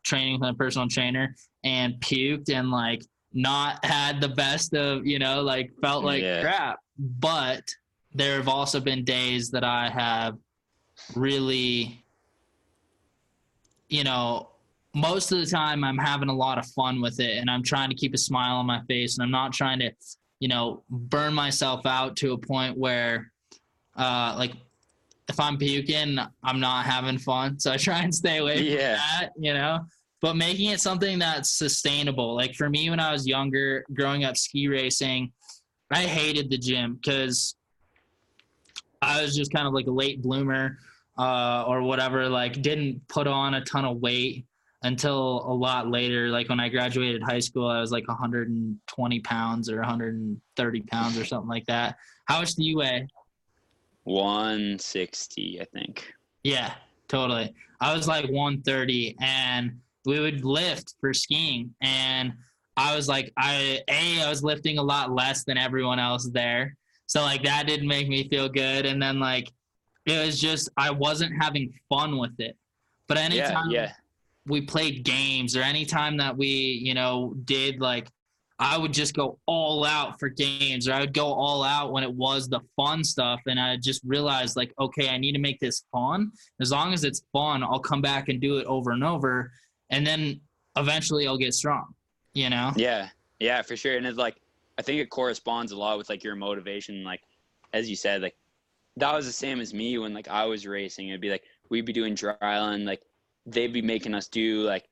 training with a personal trainer and puked and like not had the best of, like felt like Yeah. crap. But there have also been days that I have really, most of the time I'm having a lot of fun with it and I'm trying to keep a smile on my face and I'm not trying to, burn myself out to a point where, like if I'm puking, I'm not having fun. So I try and stay away from that, but making it something that's sustainable. Like for me, when I was younger, growing up ski racing, I hated the gym because I was just kind of like a late bloomer or whatever, like didn't put on a ton of weight until a lot later. Like when I graduated high school, I was like 120 pounds or 130 pounds or something like that. How much do you weigh? 160, I think. Yeah, totally. I was like 130 and we would lift for skiing. And I was like, I was lifting a lot less than everyone else there. So like that didn't make me feel good. And then like, it was just, I wasn't having fun with it. But anytime we played games or anytime that we, did like, I would just go all out for games, or I would go all out when it was the fun stuff. And I just realized, like, okay, I need to make this fun. As long as it's fun, I'll come back and do it over and over. And then eventually I'll get strong, you know? Yeah. Yeah, for sure. And it's like, I think it corresponds a lot with like your motivation. Like, as you said, like that was the same as me when like I was racing. It'd be like, we'd be doing dry island, like they'd be making us do like,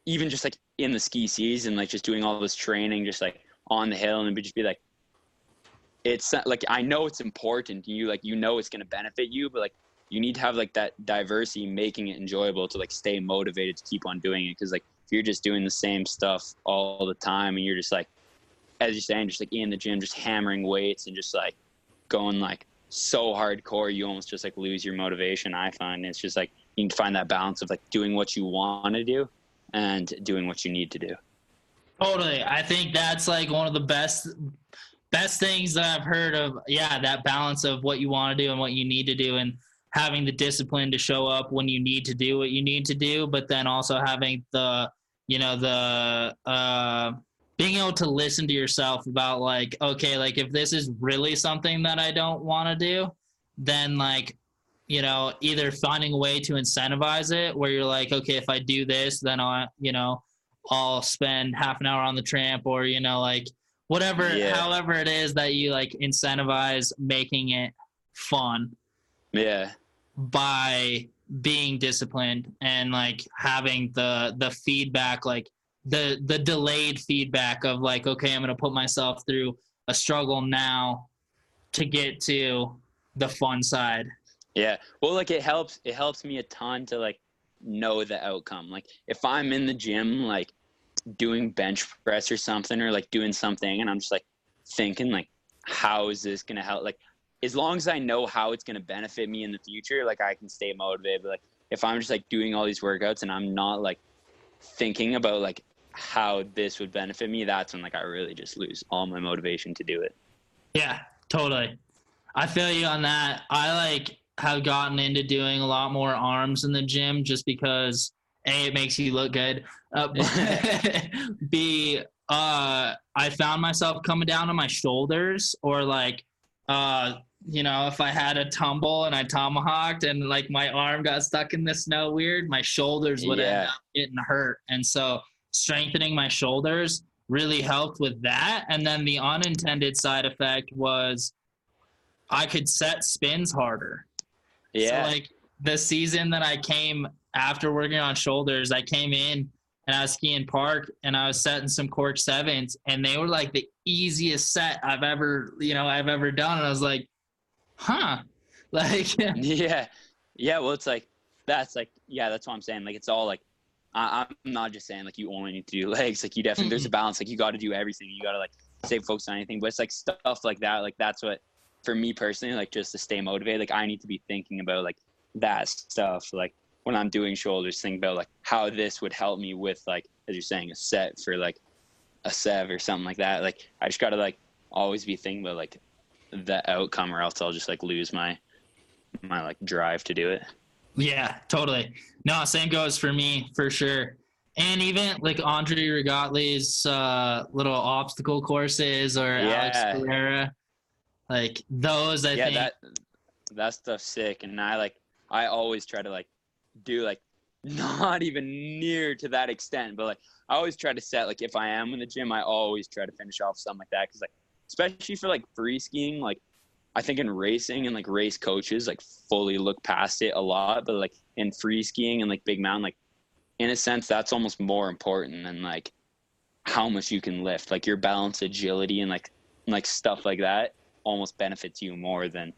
even just like in the ski season, like just doing all this training, just like on the hill, and it'd just be like, it's like, I know it's important. You like, you know, it's going to benefit you, but like, you need to have like that diversity, making it enjoyable to like stay motivated to keep on doing it. Cause like, if you're just doing the same stuff all the time and you're just like, as you're saying, just like in the gym, just hammering weights and just like going like so hardcore, you almost just like lose your motivation. I find it's just like, you need to find that balance of like doing what you want to do and doing what you need to do. Totally. I think that's like one of the best things that I've heard of. Yeah, that balance of what you want to do and what you need to do, and having the discipline to show up when you need to do what you need to do, but then also having the, you know, the being able to listen to yourself about like, okay, like if this is really something that I don't want to do, then like, you know, either finding a way to incentivize it where you're like, okay, if I do this, then I'll spend half an hour on the tramp, or, you know, like whatever, however it is that you like incentivize making it fun. Yeah. By being disciplined and like having the feedback, like the delayed feedback of like, okay, I'm going to put myself through a struggle now to get to the fun side. Yeah. Well, like it helps me a ton to like know the outcome. Like if I'm in the gym, like doing bench press or something, or like doing something, and I'm just like thinking like, how is this going to help? Like, as long as I know how it's going to benefit me in the future, like I can stay motivated. But like, if I'm just like doing all these workouts and I'm not like thinking about like how this would benefit me, that's when like I really just lose all my motivation to do it. Yeah, totally. I feel you on that. I like have gotten into doing a lot more arms in the gym just because A, it makes you look good. B, I found myself coming down on my shoulders, or like, you know, if I had a tumble and I tomahawked and like my arm got stuck in the snow weird, my shoulders would end up getting hurt. And so strengthening my shoulders really helped with that. And then the unintended side effect was I could set spins harder. Yeah. So like the season that I came after working on shoulders, I came in and I was skiing park and I was setting some cork sevens, and they were like the easiest set I've ever done. And I was like, huh, like, yeah. Well, it's like, that's like, yeah, that's what I'm saying. Like, it's all like, I'm not just saying like you only need to do legs. Like you definitely, there's a balance. Like you got to do everything. You got to like stay focused on anything, but it's like stuff like that. Like that's what, for me personally, like just to stay motivated, like I need to be thinking about like that stuff. Like when I'm doing shoulders, think about like how this would help me with like, as you're saying, a set for like a sev or something like that. Like I just got to like always be thinking about like the outcome, or else I'll just like lose my like drive to do it. Yeah, totally. No, same goes for me for sure. And even like Andre Rigatli's little obstacle courses, or Alex Ferreira, like those, I think. that stuff's sick. And I always try to like do like not even near to that extent, but like I always try to set, like if I am in the gym, I always try to finish off something like that. Cause like, especially for like free skiing, like I think in racing and like race coaches like fully look past it a lot, but like in free skiing and like big mountain, like in a sense, that's almost more important than like how much you can lift. Like your balance, agility, and like stuff like that almost benefits you more than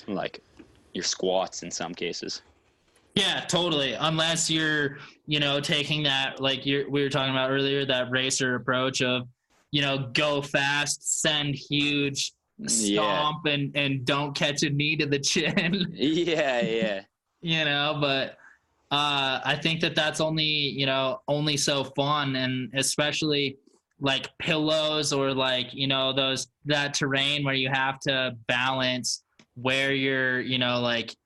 like your squats in some cases. Yeah, totally. Unless you're, you know, taking that, like we were talking about earlier, that racer approach of, you know, go fast, send huge, stomp, and don't catch a knee to the chin. Yeah. You know, but I think that's only so fun, and especially like pillows, or like, you know, that terrain where you have to balance where you're, you know, like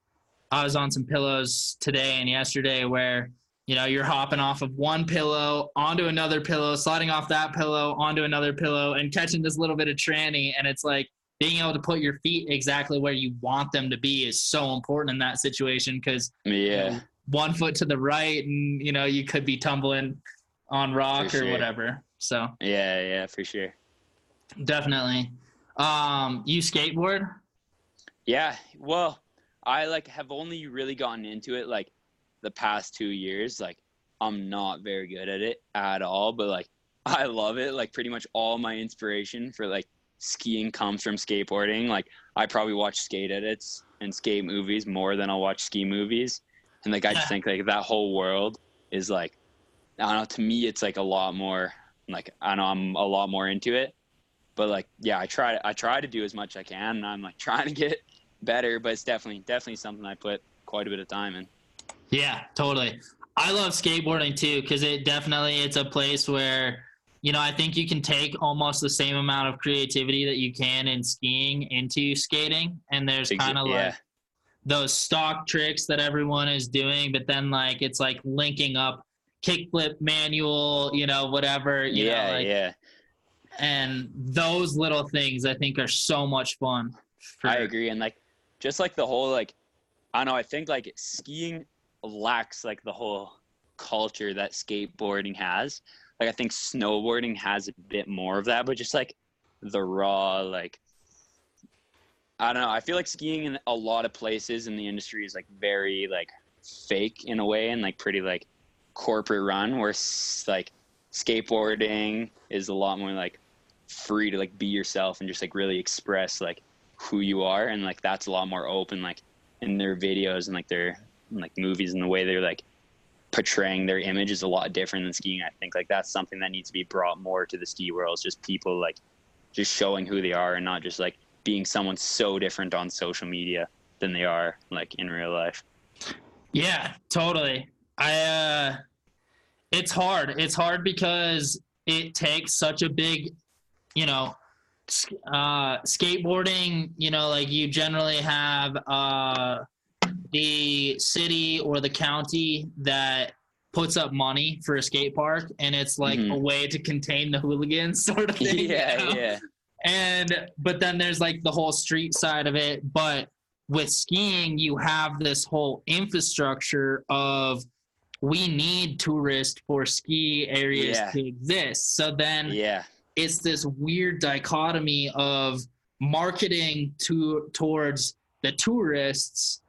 I was on some pillows today and yesterday where you're hopping off of one pillow onto another pillow, sliding off that pillow onto another pillow, and catching this little bit of tranny. And it's like being able to put your feet exactly where you want them to be is so important in that situation, because one foot to the right and, you could be tumbling on rock or whatever. So yeah, for sure. Definitely. You skateboard? Yeah. Well, I have only really gotten into it the past 2 years. I'm not very good at it at all, but I love it. Pretty much all my inspiration for skiing comes from skateboarding. I probably watch skate edits and skate movies more than I'll watch ski movies. And I just think that whole world is I don't know, to me it's a lot more I know I'm a lot more into it. But I try to do as much as I can, and I'm trying to get better, but it's definitely something I put quite a bit of time in. Yeah, totally. I love skateboarding too, because it's a place where, I think you can take almost the same amount of creativity that you can in skiing into skating. And there's kind of those stock tricks that everyone is doing, but then it's linking up kickflip manual, whatever, yeah. And those little things I think are so much fun. I agree. And just the whole, I don't know, I think skiing lacks the whole culture that skateboarding has. I think snowboarding has a bit more of that, but just the raw, I don't know. I feel skiing in a lot of places in the industry is very fake in a way, and pretty corporate run, where skateboarding is a lot more free to be yourself and just really express who you are, and that's a lot more open in their videos and their movies, and the way they're portraying their image is a lot different than skiing. I think that's something that needs to be brought more to the ski world. It's just people just showing who they are, and not just being someone so different on social media than they are in real life. Yeah, totally. It's hard because it takes such a big, skateboarding, you generally have the city or the county that puts up money for a skate park, and it's a way to contain the hooligans sort of thing. Yeah. But then there's the whole street side of it. But with skiing, you have this whole infrastructure of, we need tourists for ski areas to exist. So then it's this weird dichotomy of marketing towards the tourists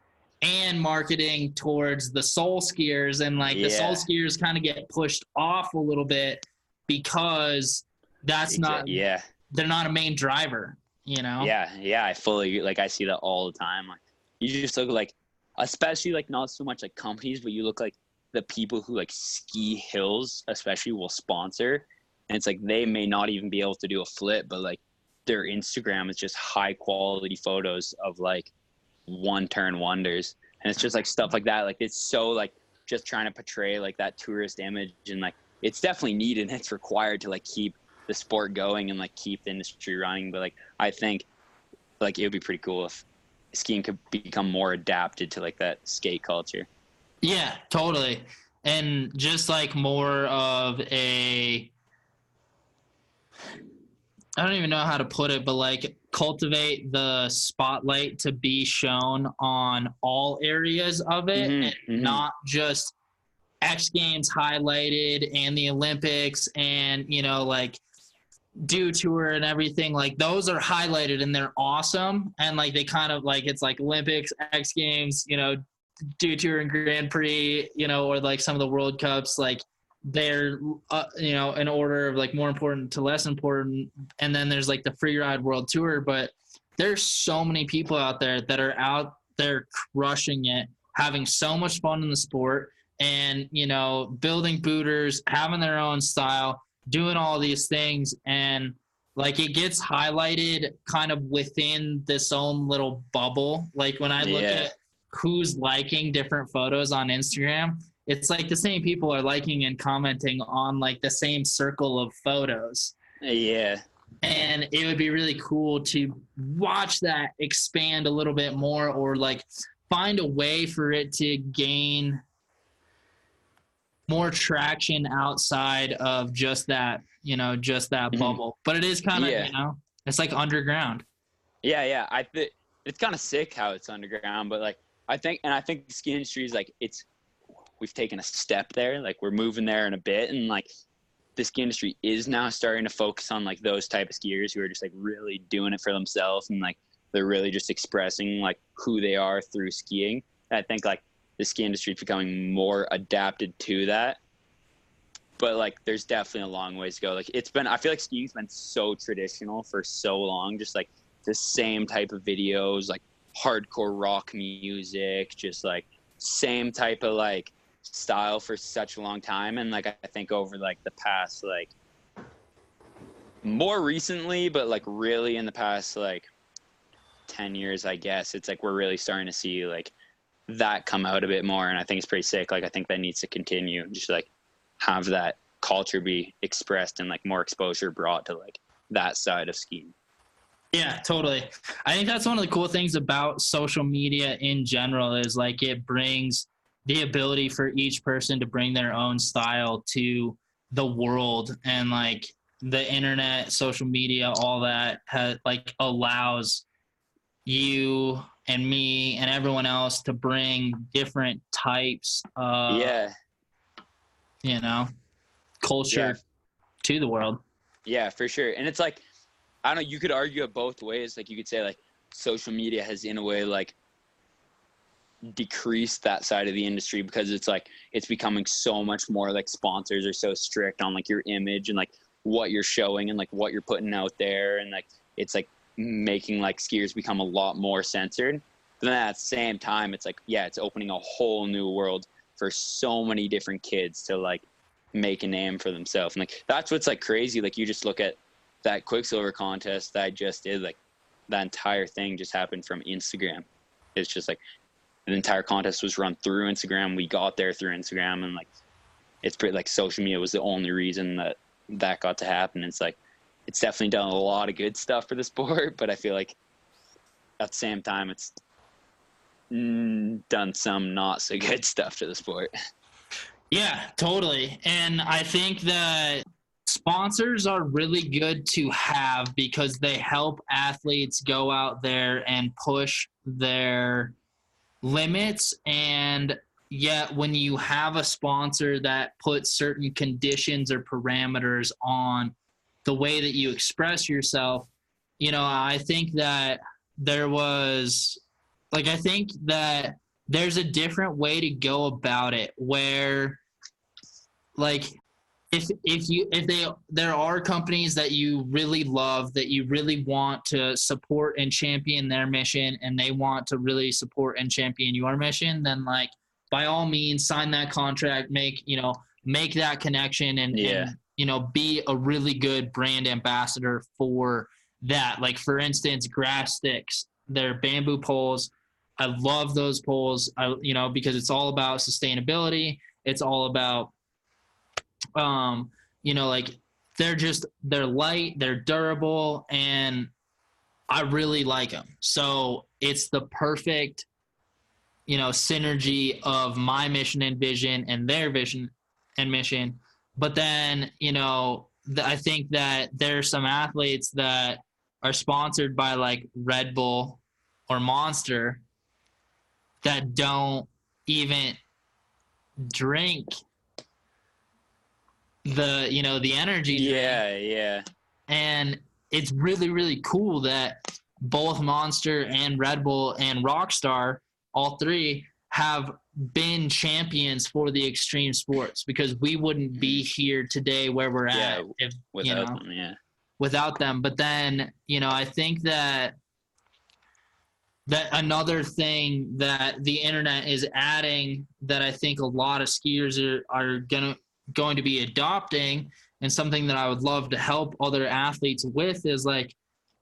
and marketing towards the soul skiers. And the soul skiers kind of get pushed off a little bit because they're not a main driver, Yeah, I fully I see that all the time. You just look especially not so much companies, but you look the people who ski hills especially will sponsor, and it's they may not even be able to do a flip, but their Instagram is just high quality photos of one turn wonders, and it's just stuff like that. It's so just trying to portray that tourist image, and it's definitely needed and it's required to keep the sport going and keep the industry running. But I think it would be pretty cool if skiing could become more adapted to that skate culture. Yeah, totally. And just more of I don't even know how to put it, but cultivate the spotlight to be shown on all areas of it, and not just X Games highlighted and the Olympics and, Dew Tour and everything. Those are highlighted and they're awesome. And they kind of it's Olympics, X Games, Dew Tour and Grand Prix, or some of the World Cups, they're in order of more important to less important. And then there's the Free Ride World Tour. But there's so many people out there that are out there crushing it, having so much fun in the sport, and building booters, having their own style, doing all these things. And it gets highlighted kind of within this own little bubble. When I look at who's liking different photos on Instagram, it's the same people are liking and commenting on the same circle of photos. Yeah. And it would be really cool to watch that expand a little bit more, or find a way for it to gain more traction outside of just that, just that bubble. But it is kind of, Yeah. it's like underground. Yeah. I think it's kind of sick how it's underground, but like I think the ski industry is like we've taken a step there. Like we're moving there in a bit, and like the ski industry is now starting to focus on like those type of skiers who are just like really doing it for themselves, and like they're really just expressing like who they are through skiing. And I think like the ski industry is becoming more adapted to that. But like there's definitely a long ways to go. Like I feel like skiing's been so traditional for so long, just like the same type of videos, like hardcore rock music, just like same type of like style for such a long time. And like I think over like the past like more recently, but like really in the past like 10 years, I guess, it's like we're really starting to see like that come out a bit more. And I think it's pretty sick. Like I think that needs to continue, just like have that culture be expressed and like more exposure brought to like that side of skiing. Yeah, totally. I think that's one of the cool things about social media in general is like it brings the ability for each person to bring their own style to the world, and like the internet, social media, all that like allows you and me and everyone else to bring different types of culture to the world. Yeah, for sure. And it's like, I don't know, you could argue it both ways. Like you could say like social media has in a way like decreased that side of the industry, because it's like it's becoming so much more like sponsors are so strict on like your image and like what you're showing and like what you're putting out there, and like it's like making like skiers become a lot more censored. But then at the same time, it's like, yeah, it's opening a whole new world for so many different kids to like make a name for themselves. And like that's what's like crazy. Like you just look at that Quiksilver contest that I just did, like that entire thing just happened from Instagram. It's just like the entire contest was run through Instagram. We got there through Instagram, and like it's pretty like social media was the only reason that got to happen. It's like it's definitely done a lot of good stuff for the sport, but I feel like at the same time it's done some not so good stuff to the sport. Yeah, totally. And I think that sponsors are really good to have because they help athletes go out there and push their limits. And yet when you have a sponsor that puts certain conditions or parameters on the way that you express yourself, I think that I think that there's a different way to go about it, where like there are companies that you really love, that you really want to support and champion their mission, and they want to really support and champion your mission, then like by all means sign that contract, make that connection, and be a really good brand ambassador for that. Like for instance, Grass Sticks, their bamboo poles, I love those poles, because it's all about sustainability. It's all about like they're light, they're durable, and I really like them. So it's the perfect, synergy of my mission and vision and their vision and mission. But then, I think that there's some athletes that are sponsored by like Red Bull or Monster that don't even drink the energy drink. Yeah. And it's really, really cool that both Monster and Red Bull and Rockstar, all three, have been champions for the extreme sports, because we wouldn't be here today where we're at if without them. But then, I think that another thing that the internet is adding that I think a lot of skiers are going to be adopting, and something that I would love to help other athletes with, is like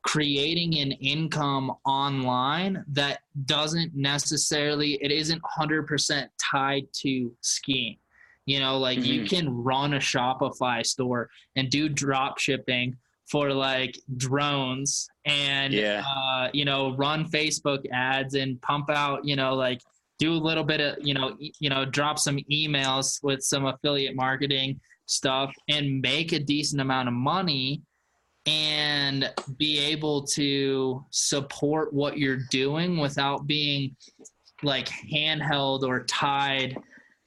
creating an income online that it isn't 100% tied to skiing. You can run a Shopify store and do drop shipping for like drones and run Facebook ads and pump out like do a little bit of, drop some emails with some affiliate marketing stuff and make a decent amount of money and be able to support what you're doing without being like handheld or tied,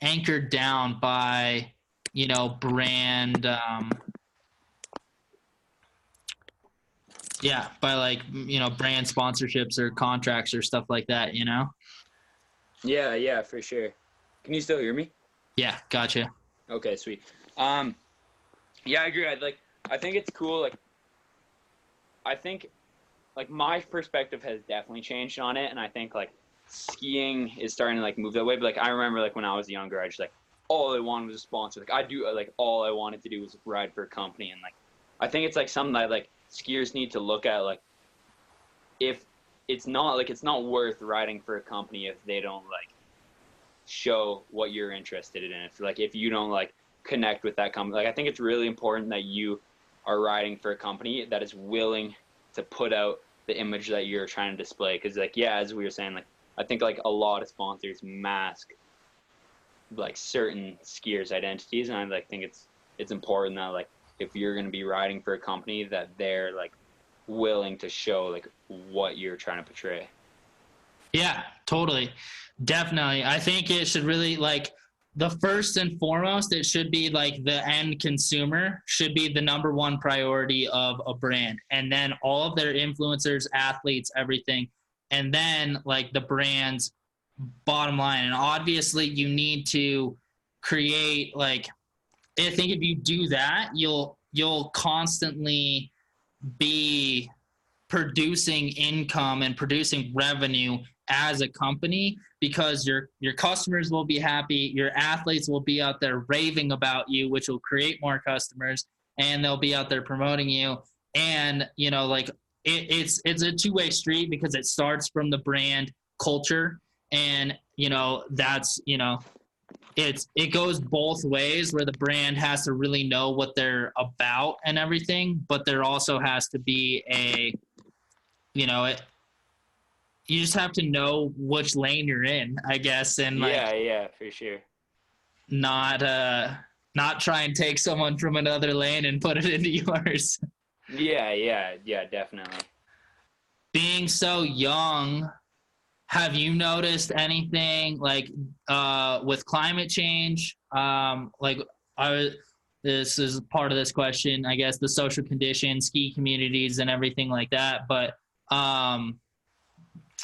anchored down by, brand, by like, brand sponsorships or contracts or stuff like that, Yeah, for sure. Can you still hear me? Yeah, gotcha. Okay, sweet. Yeah, I agree. I think it's cool. Like, I think, like, my perspective has definitely changed on it, and I think, like, skiing is starting to, like, move that way. But, like, I remember, like, when I was younger, I just, like, all I wanted was a sponsor. Like, all I wanted to do was ride for a company. And, like, I think it's, like, something that, like, skiers need to look at, like, if it's not worth riding for a company if they don't, like, show what you're interested in. If you don't, like, connect with that company. Like, I think it's really important that you are riding for a company that is willing to put out the image that you're trying to display. Because, like, yeah, as we were saying, like, I think, like, a lot of sponsors mask, like, certain skiers' identities, and I, like, think it's important that, like, if you're going to be riding for a company, that they're, like, willing to show, like, what you're trying to portray. Yeah, totally. Definitely. I think it should really, like, the first and foremost, it should be like the end consumer should be the number one priority of a brand. And then all of their influencers, athletes, everything. And then, like, the brand's bottom line. And obviously you need to create, like, I think if you do that, you'll constantly be producing income and producing revenue as a company, because your customers will be happy, your athletes will be out there raving about you, which will create more customers, and they'll be out there promoting you. And like, it's a two-way street, because it starts from the brand culture, and that's it goes both ways, where the brand has to really know what they're about and everything, but there also has to be a you just have to know which lane you're in, I guess, and like, yeah, for sure. Not try and take someone from another lane and put it into yours. Yeah, definitely. Being so young, have you noticed anything like with climate change? This is part of this question, I guess, the social conditions, ski communities, and everything like that. But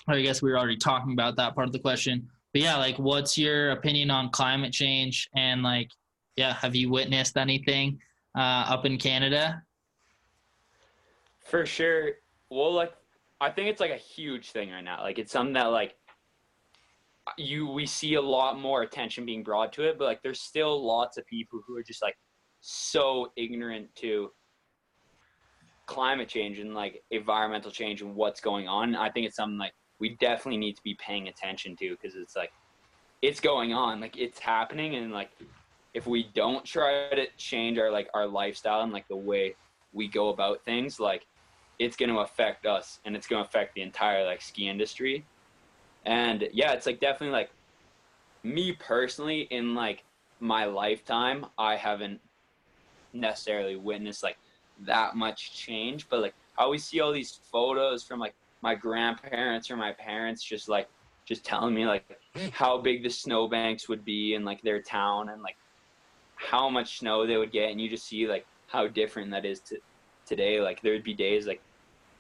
I guess we were already talking about that part of the question. But yeah, like, what's your opinion on climate change? And like, yeah, have you witnessed anything up in Canada? For sure. Well, like, I think it's like a huge thing right now. Like, it's something that, like, we see a lot more attention being brought to it, but like, there's still lots of people who are just, like, so ignorant to climate change and, like, environmental change and what's going on. I think it's something, like, we definitely need to be paying attention to, because it's like, it's going on, like, it's happening. And like, if we don't try to change our lifestyle and like the way we go about things, like, it's going to affect us, and it's going to affect the entire, like, ski industry. And yeah, it's like, definitely, like, me personally, in like my lifetime, I haven't necessarily witnessed like that much change, but like, I always see all these photos from like my grandparents or my parents just telling me like how big the snowbanks would be in like their town, and like how much snow they would get. And you just see like how different that is to today. Like, there'd be days like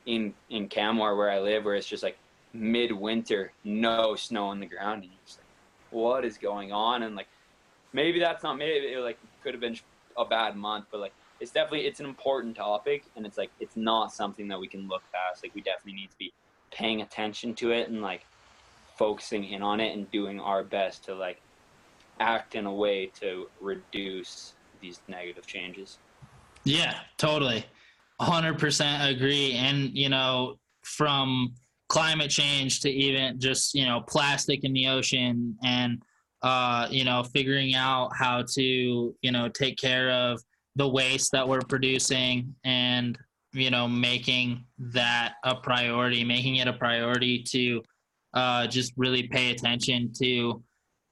in Canmore, where I live, where it's just like midwinter, no snow on the ground, and you're just like, what is going on? And like, maybe it like could have been a bad month, but like, it's an important topic, and it's like, it's not something that we can look past. Like, we definitely need to be paying attention to it and like focusing in on it and doing our best to like act in a way to reduce these negative changes. Yeah, totally. 100% agree. And, from climate change to even just, plastic in the ocean, and, figuring out how to, take care of the waste that we're producing, and, making it a priority to just really pay attention to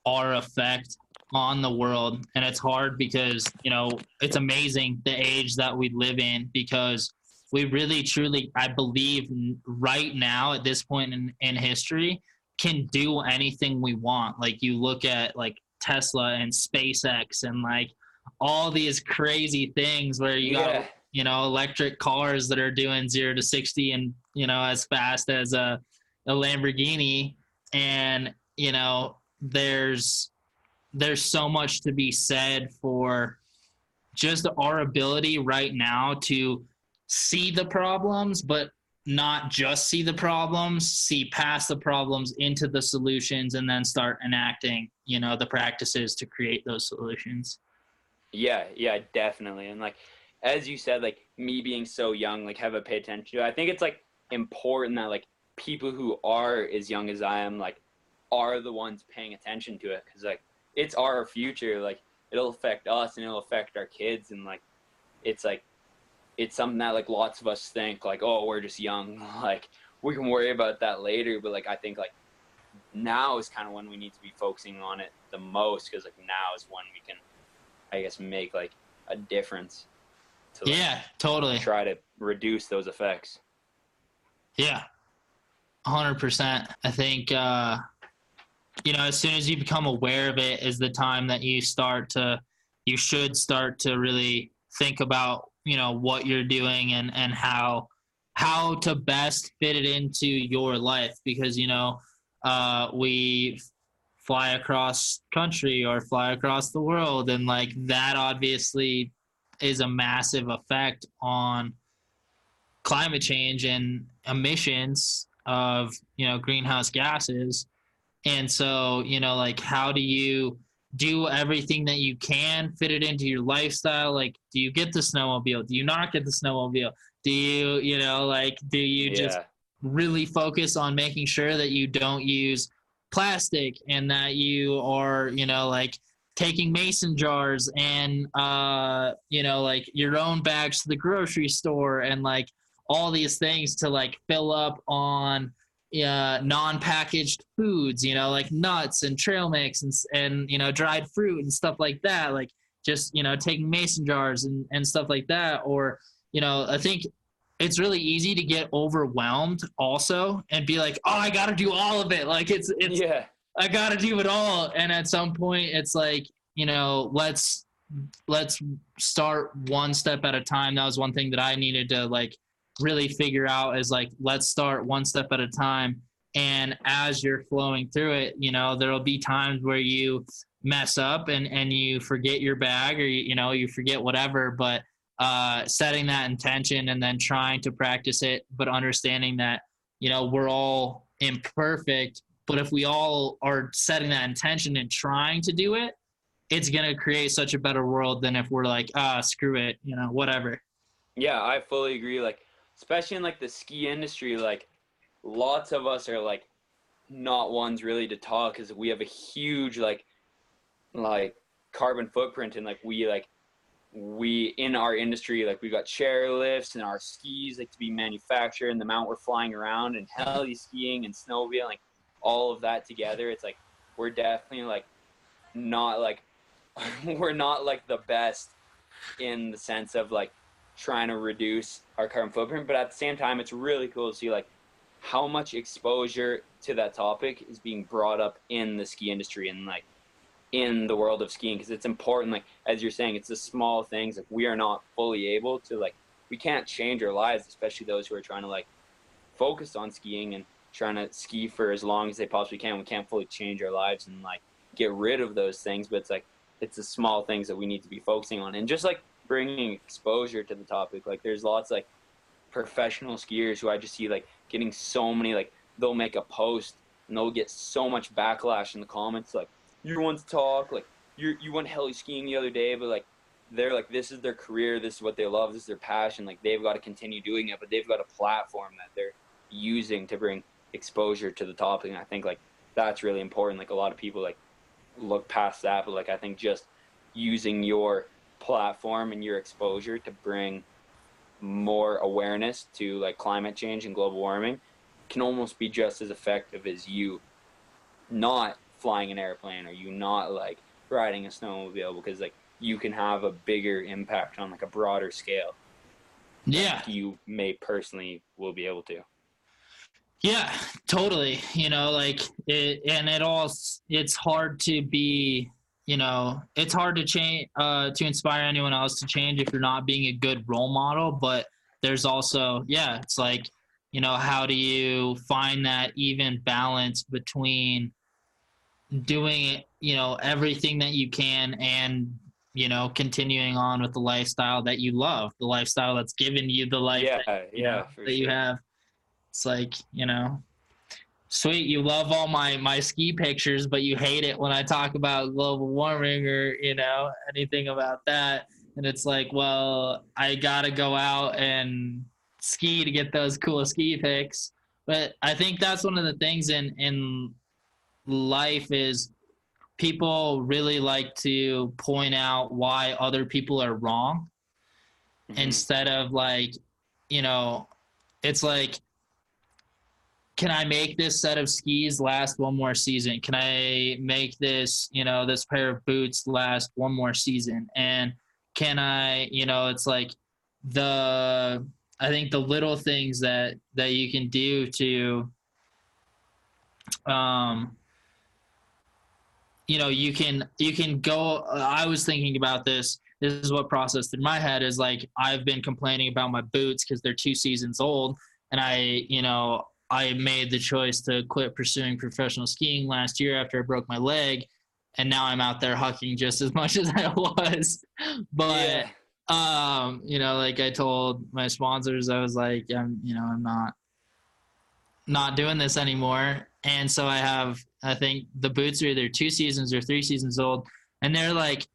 our effect on the world. And it's hard because, you know, it's amazing the age that we live in, because we really truly, I believe right now at this point in history, can do anything we want. Like you look at like Tesla and SpaceX and like all these crazy things where you got, you know, electric cars that are doing 0 to 60 and, you know, as fast as a Lamborghini. And, you know, there's so much to be said for just our ability right now to see the problems, but not just see the problems, see past the problems into the solutions, and then start enacting, you know, the practices to create those solutions. Yeah, definitely. And like, as you said, like me being so young, like have a pay attention to it. I think it's like important that like people who are as young as I am, like are the ones paying attention to it. Cause like, it's our future. Like it'll affect us and it'll affect our kids. And like, it's something that like lots of us think like, oh, we're just young. Like we can worry about that later. But like, I think like now is kind of when we need to be focusing on it the most. Cause like now is when we can, I guess, make like a difference to like, totally try to reduce those effects. 100%. I think, you know, as soon as you become aware of it is the time that you should start to really think about, you know, what you're doing and how to best fit it into your life. Because, you know, we fly across country or fly across the world, and like that obviously is a massive effect on climate change and emissions of, you know, greenhouse gases. And so, you know, like how do you do everything that you can, fit it into your lifestyle? Like, do you get the snowmobile? Do you not get the snowmobile? Do you, you know, like, do you just really focus on making sure that you don't use plastic, and that you are, you know, like taking mason jars and, you know, like your own bags to the grocery store, and like all these things to like fill up on non-packaged foods, you know, like nuts and trail mix and, you know, dried fruit and stuff like that. Like just, you know, taking mason jars and stuff like that. Or, you know, I think it's really easy to get overwhelmed also and be like, oh, I got to do all of it. Like it's I got to do it all. And at some point it's like, you know, let's start one step at a time. That was one thing that I needed to like really figure out, is like, let's start one step at a time. And as you're flowing through it, you know, there'll be times where you mess up and you forget your bag, or, you know, you forget whatever, but setting that intention and then trying to practice it, but understanding that, you know, we're all imperfect, but if we all are setting that intention and trying to do it, it's going to create such a better world than if we're like, screw it, you know, whatever. Yeah, I fully agree. Like, especially in like the ski industry, like lots of us are like not ones really to talk, because we have a huge like carbon footprint, and like we in our industry, like we got chairlifts and our skis like to be manufactured, and the amount we're flying around and heli skiing and snowmobiling, like all of that together, it's like we're definitely like not like we're not like the best in the sense of like trying to reduce our carbon footprint. But at the same time, it's really cool to see like how much exposure to that topic is being brought up in the ski industry and like in the world of skiing, because it's important. Like as you're saying, it's the small things. Like we are not fully able to like, we can't change our lives, especially those who are trying to like focus on skiing and trying to ski for as long as they possibly can. We can't fully change our lives and like get rid of those things, but it's like it's the small things that we need to be focusing on, and just like bringing exposure to the topic. Like there's lots like professional skiers who I just see like getting so many, like they'll make a post and they'll get so much backlash in the comments, like you want to talk, like you went heli skiing the other day, but like they're like, this is their career, this is what they love, this is their passion, like they've got to continue doing it, but they've got a platform that they're using to bring exposure to the topic. And I think like that's really important. Like a lot of people like look past that, but like I think just using your platform and your exposure to bring more awareness to like climate change and global warming can almost be just as effective as you not flying an airplane or you not like riding a snowmobile, because like you can have a bigger impact on like a broader scale. Yeah. You may personally will be able to. Yeah, totally. You know, like it's hard to be, you know, it's hard to change, to inspire anyone else to change if you're not being a good role model. But there's also, yeah, it's like, you know, how do you find that even balance between doing, you know, everything that you can and, you know, continuing on with the lifestyle that you love, the lifestyle that's given you the life that you have. It's like, you know, sweet, you love all my ski pictures, but you hate it when I talk about global warming or, you know, anything about that. And it's like, well, I got to go out and ski to get those cool ski pics. But I think that's one of the things in life is people really like to point out why other people are wrong instead of like, you know, it's like, can I make this set of skis last one more season? Can I make this, you know, this pair of boots last one more season? And can I, you know, it's like I think the little things that you can do to, you know, you can go, I was thinking about this. This is what processed through my head is like, I've been complaining about my boots because they're 2 seasons old. And I made the choice to quit pursuing professional skiing last year after I broke my leg. And now I'm out there hucking just as much as I was. But, you know, like I told my sponsors, I was like, I'm not doing this anymore. And so I think the boots are either 2 seasons or 3 seasons old. And they're like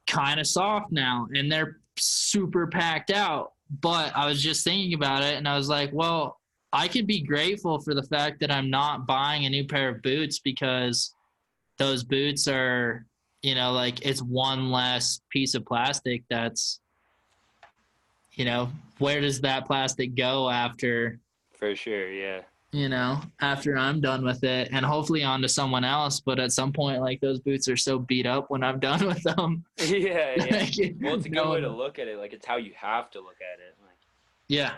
kind of soft now and they're super packed out. But I was just thinking about it and I was like, well, I could be grateful for the fact that I'm not buying a new pair of boots because those boots are, you know, like it's one less piece of plastic that's, you know, where does that plastic go after? For sure, yeah. You know, after I'm done with it and hopefully on to someone else. But at some point, like those boots are so beat up when I'm done with them. Yeah. Well, it's a good way to look at it. Like it's how you have to look at it. Like, yeah.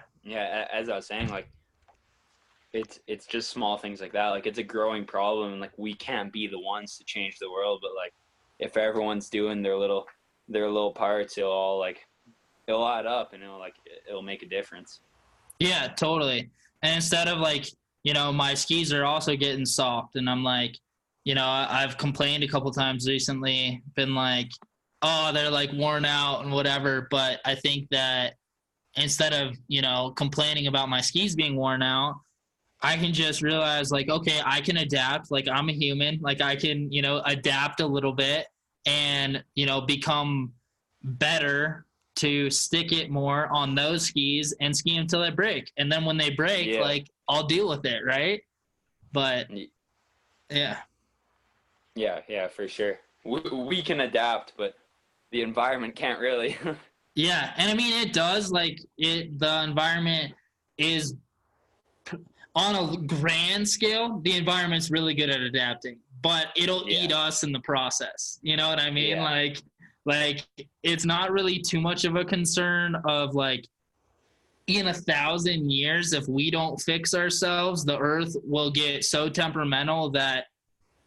As I was saying, like, it's just small things like that. Like it's a growing problem and like we can't be the ones to change the world, but like if everyone's doing their little parts, it'll add up and it'll make a difference. Yeah, totally. And instead of like, you know, my skis are also getting soft and I'm like, you know, I've complained a couple times recently, been like, oh, they're like worn out and whatever. But I think that instead of, you know, complaining about my skis being worn out, I can just realize like, okay, I can adapt. Like I'm a human. Like I can, you know, adapt a little bit and, you know, become better to stick it more on those skis and ski until they break. And then when they break, like I'll deal with it. Right. But yeah. Yeah, for sure. We can adapt, but the environment can't really. Yeah. And I mean, it does like the environment is on a grand scale, the environment's really good at adapting, but it'll eat us in the process. You know what I mean? Yeah. Like it's not really too much of a concern of like in 1,000 years, if we don't fix ourselves, the earth will get so temperamental that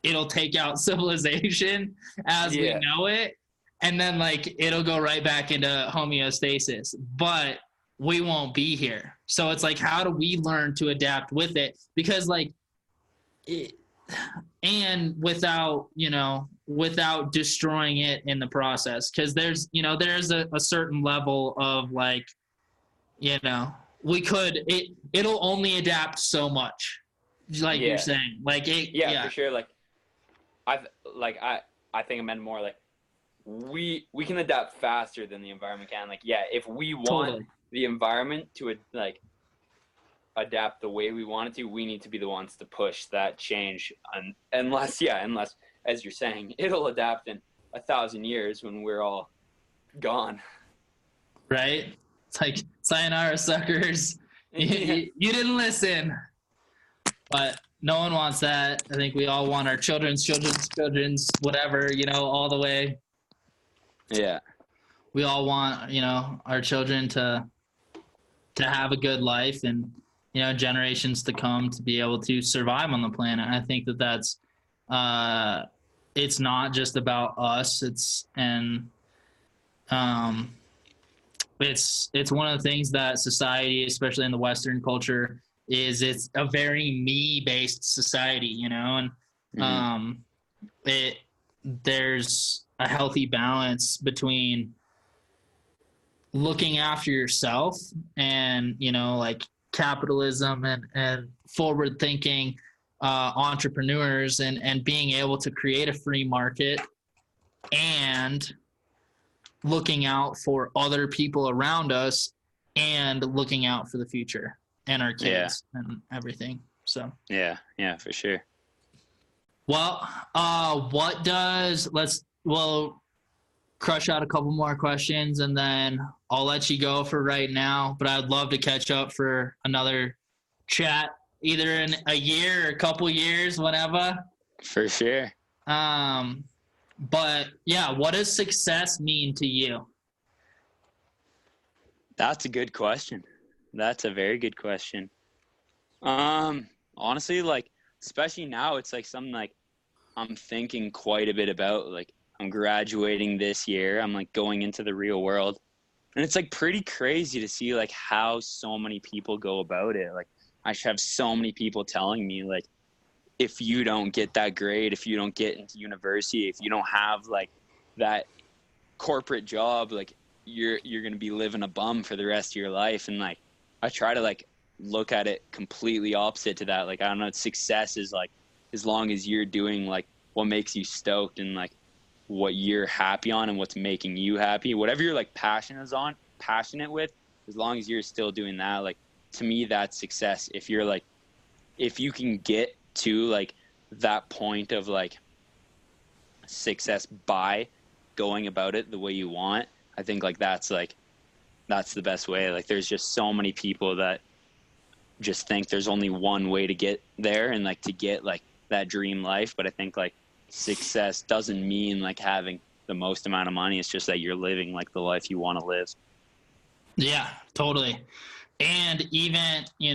it'll take out civilization as we know it. And then like, it'll go right back into homeostasis, but we won't be here. So it's like, how do we learn to adapt with it? Because like, and without destroying it in the process. Cause there's a certain level of like, you know, it'll only adapt so much. Like you're saying, like, for sure. Like I think I meant more like we can adapt faster than the environment can. Like, if we want the environment to like adapt the way we want it to, we need to be the ones to push that change. Unless as you're saying, it'll adapt in 1,000 years when we're all gone. Right? It's like, sayonara, suckers. You didn't listen. But no one wants that. I think we all want our children's, whatever, all the way. Yeah. We all want, our children to have a good life and, generations to come to be able to survive on the planet. I think that's, it's not just about us. It's one of the things that society, especially in the Western culture, it's a very me-based society, and there's a healthy balance between looking after yourself and, like capitalism and forward thinking entrepreneurs and being able to create a free market and looking out for other people around us and looking out for the future and our kids and everything. So yeah, for sure. Well, we'll crush out a couple more questions and then I'll let you go for right now, but I'd love to catch up for another chat either in a year or a couple years, whenever. For sure. But yeah, what does success mean to you? That's a good question. That's a very good question. Honestly, like, especially now, it's like something like I'm thinking quite a bit about. Like, I'm graduating this year. I'm like going into the real world. And it's like pretty crazy to see like how so many people go about it. Like, I should have so many people telling me like, if you don't get that grade, if you don't get into university, if you don't have like that corporate job, like you're going to be living a bum for the rest of your life. And like, I try to like look at it completely opposite to that. Like, I don't know, success is like, as long as you're doing like what makes you stoked and like what you're happy on and what's making you happy, whatever you're like passionate with, as long as you're still doing that, like to me, that's success. If you're like, if you can get to like that point of like success by going about it the way you want, I think like that's the best way. Like, there's just so many people that just think there's only one way to get there and like to get like that dream life. But I think like success doesn't mean like having the most amount of money. It's just that you're living like the life you want to live. Yeah, totally. And even, you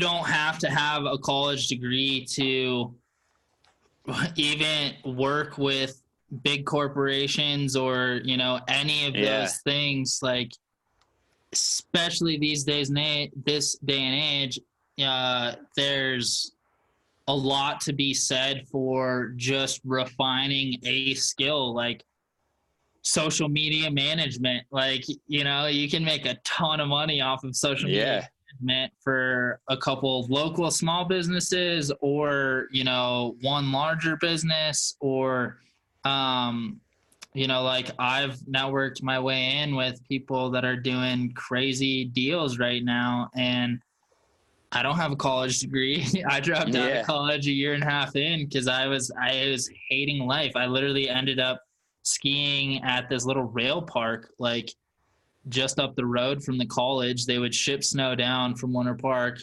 don't have to have a college degree to even work with big corporations or, any of those things. Like, especially these days, this day and age, there's a lot to be said for just refining a skill like social media management. Like, you can make a ton of money off of social media management for a couple of local small businesses or, one larger business or, like I've networked my way in with people that are doing crazy deals right now. And I don't have a college degree. I dropped out of college a year and a half in because I was hating life. I literally ended up skiing at this little rail park, like just up the road from the college. They would ship snow down from Winter Park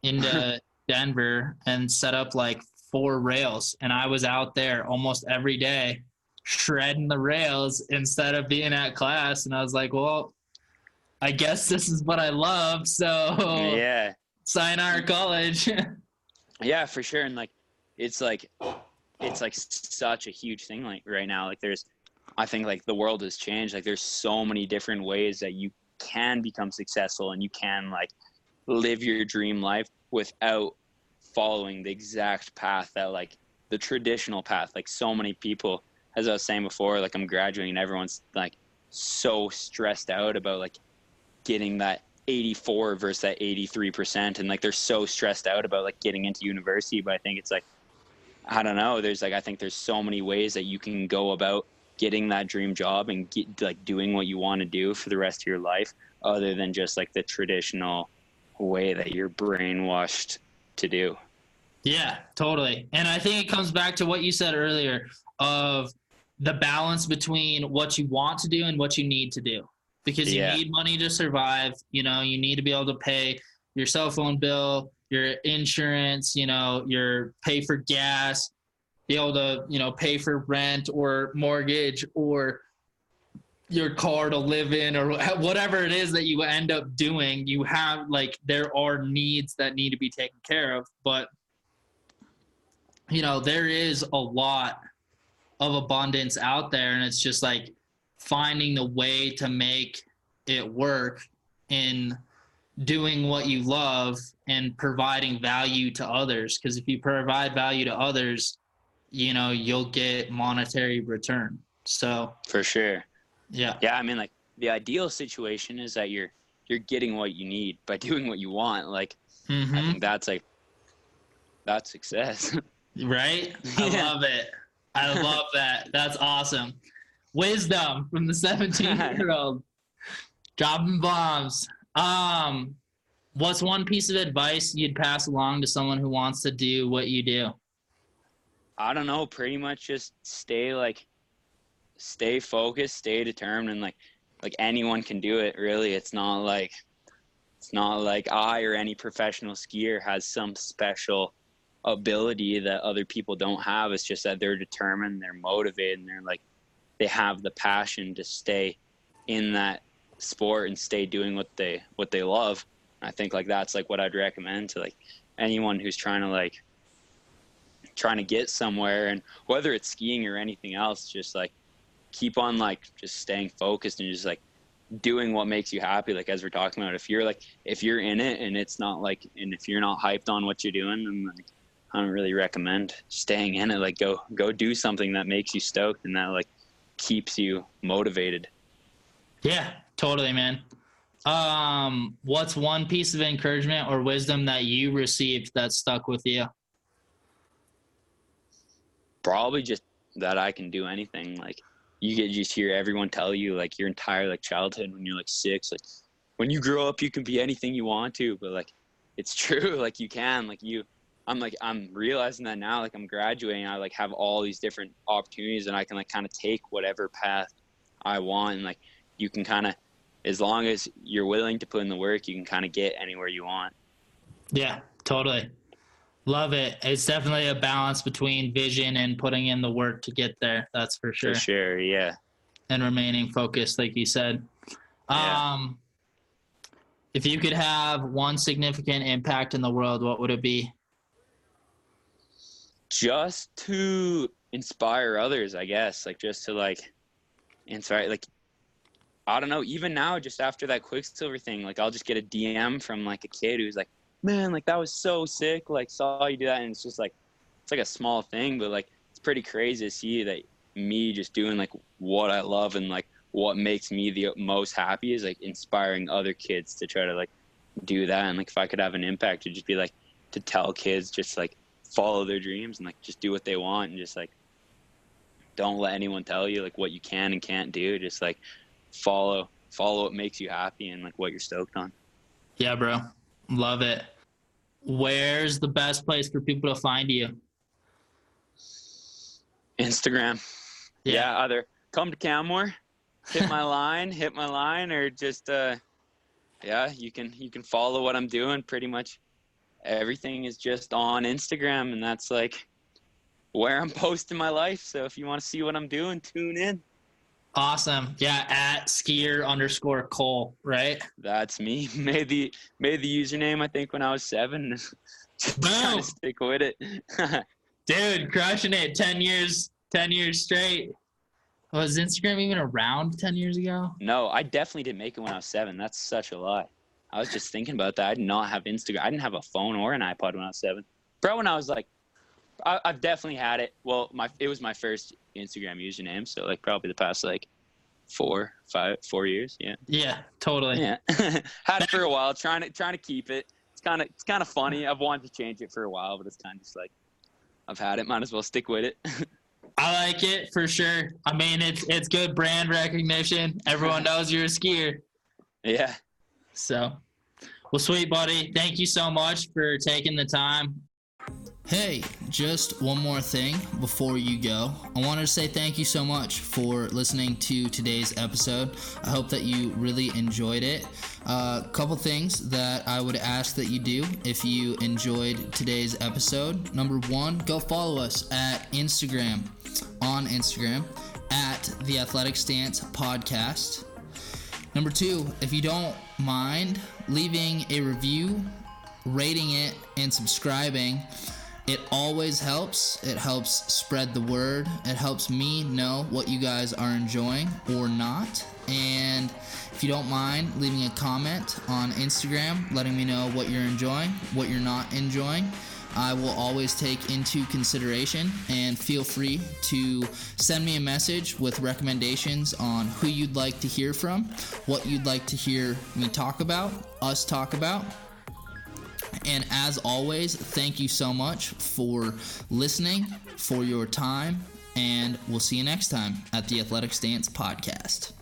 into Denver and set up like 4 rails. And I was out there almost every day shredding the rails instead of being at class. And I was like, well, I guess this is what I love. So sayonara college. Yeah, for sure. And like, it's like such a huge thing like right now. Like I think like the world has changed. Like, there's so many different ways that you can become successful and you can like live your dream life without following the exact path that like the traditional path. Like, so many people, as I was saying before, like I'm graduating and everyone's like so stressed out about like getting that 84 versus that 83%. And like, they're so stressed out about like getting into university. But I think it's like, I don't know. I think there's so many ways that you can go about getting that dream job and get like doing what you want to do for the rest of your life, other than just like the traditional way that you're brainwashed to do. Yeah, totally. And I think it comes back to what you said earlier of the balance between what you want to do and what you need to do, because you need money to survive. You need to be able to pay your cell phone bill, your insurance, your pay for gas, be able to, pay for rent or mortgage or your car to live in or whatever it is that you end up doing. You have there are needs that need to be taken care of, but there is a lot of abundance out there, and it's just finding the way to make it work in doing what you love and providing value to others. Because if you provide value to others, you'll get monetary return. So for sure. Yeah. I mean, the ideal situation is that you're getting what you need by doing what you want. I think that's success. Right? I love it. I love that. That's awesome. Wisdom from the 17-year-old. Dropping bombs. What's one piece of advice you'd pass along to someone who wants to do what you do? I don't know. Pretty much just stay focused, stay determined, and like anyone can do it. Really, it's not like I or any professional skier has some special ability that other people don't have. It's just that they're determined, they're motivated, and they have the passion to stay in that sport and stay doing what they love. I think that's what I'd recommend to anyone who's trying to get somewhere, and whether it's skiing or anything else, just keep on just staying focused and just doing what makes you happy. As we're talking about, if you're in it and it's not and if you're not hyped on what you're doing, then I don't really recommend staying in it. Go do something that makes you stoked and that keeps you motivated. Yeah, totally, man. What's one piece of encouragement or wisdom that you received that stuck with you? Probably just that I can do anything. You get just hear everyone tell you your entire childhood when you're 6, when you grow up you can be anything you want to, but it's true. You can I'm realizing that now. I'm graduating, I have all these different opportunities, and I can kind of take whatever path I want, and you can kind of, as long as you're willing to put in the work, you can kind of get anywhere you want. Yeah, totally. Love it. It's definitely a balance between vision and putting in the work to get there. That's for sure. For sure, yeah. And remaining focused, like you said. Yeah. If you could have one significant impact in the world, what would it be? Just to inspire others, I guess. Just to inspire. I don't know. Even now, just after that Quiksilver thing, I'll just get a DM from a kid who's man, that was so sick. Saw you do that, and it's just it's a small thing, but it's pretty crazy to see that me just doing what I love and what makes me the most happy is inspiring other kids to try to do that. And if I could have an impact, it'd just be to tell kids just follow their dreams and just do what they want, and just don't let anyone tell you what you can and can't do. Just follow what makes you happy and what you're stoked on. Yeah, bro. Love it. Where's the best place for people to find you? Instagram. Yeah, either come to Canmore, hit my line, or just you can follow what I'm doing. Pretty much everything is just on Instagram, and that's where I'm posting my life. So if you want to see what I'm doing, tune in. Awesome. Yeah, at skier_Cole, right? That's me. Made the username, I think, when I was 7. Trying to stick with it. Dude, crushing it. 10 years straight. Was Instagram even around 10 years ago? No, I definitely didn't make it when I was 7. That's such a lie. I was just thinking about that. I did not have Instagram. I didn't have a phone or an iPod when I was 7. Bro, when I was I've definitely had it. Well, it was my first Instagram username, so probably the past 4 years. Yeah. Yeah, totally. Yeah. Had it for a while, trying to keep it. It's kind of funny. I've wanted to change it for a while, but it's kind of just I've had it. Might as well stick with it. I like it for sure. I mean, it's good brand recognition. Everyone knows you're a skier. Yeah. So, well, sweet buddy. Thank you so much for taking the time. Hey, just one more thing before you go. I wanted to say thank you so much for listening to today's episode. I hope that you really enjoyed it. Couple things that I would ask that you do if you enjoyed today's episode. Number one, go follow us on Instagram at The Athletic Stance Podcast. Number two, if you don't mind leaving a review, rating it, and subscribing, it always helps. It helps spread the word. It helps me know what you guys are enjoying or not. And if you don't mind leaving a comment on Instagram, letting me know what you're enjoying, what you're not enjoying, I will always take into consideration. And feel free to send me a message with recommendations on who you'd like to hear from, what you'd like to hear me talk about, us talk about. And as always, thank you so much for listening, for your time, and we'll see you next time at the Athletic Stance Podcast.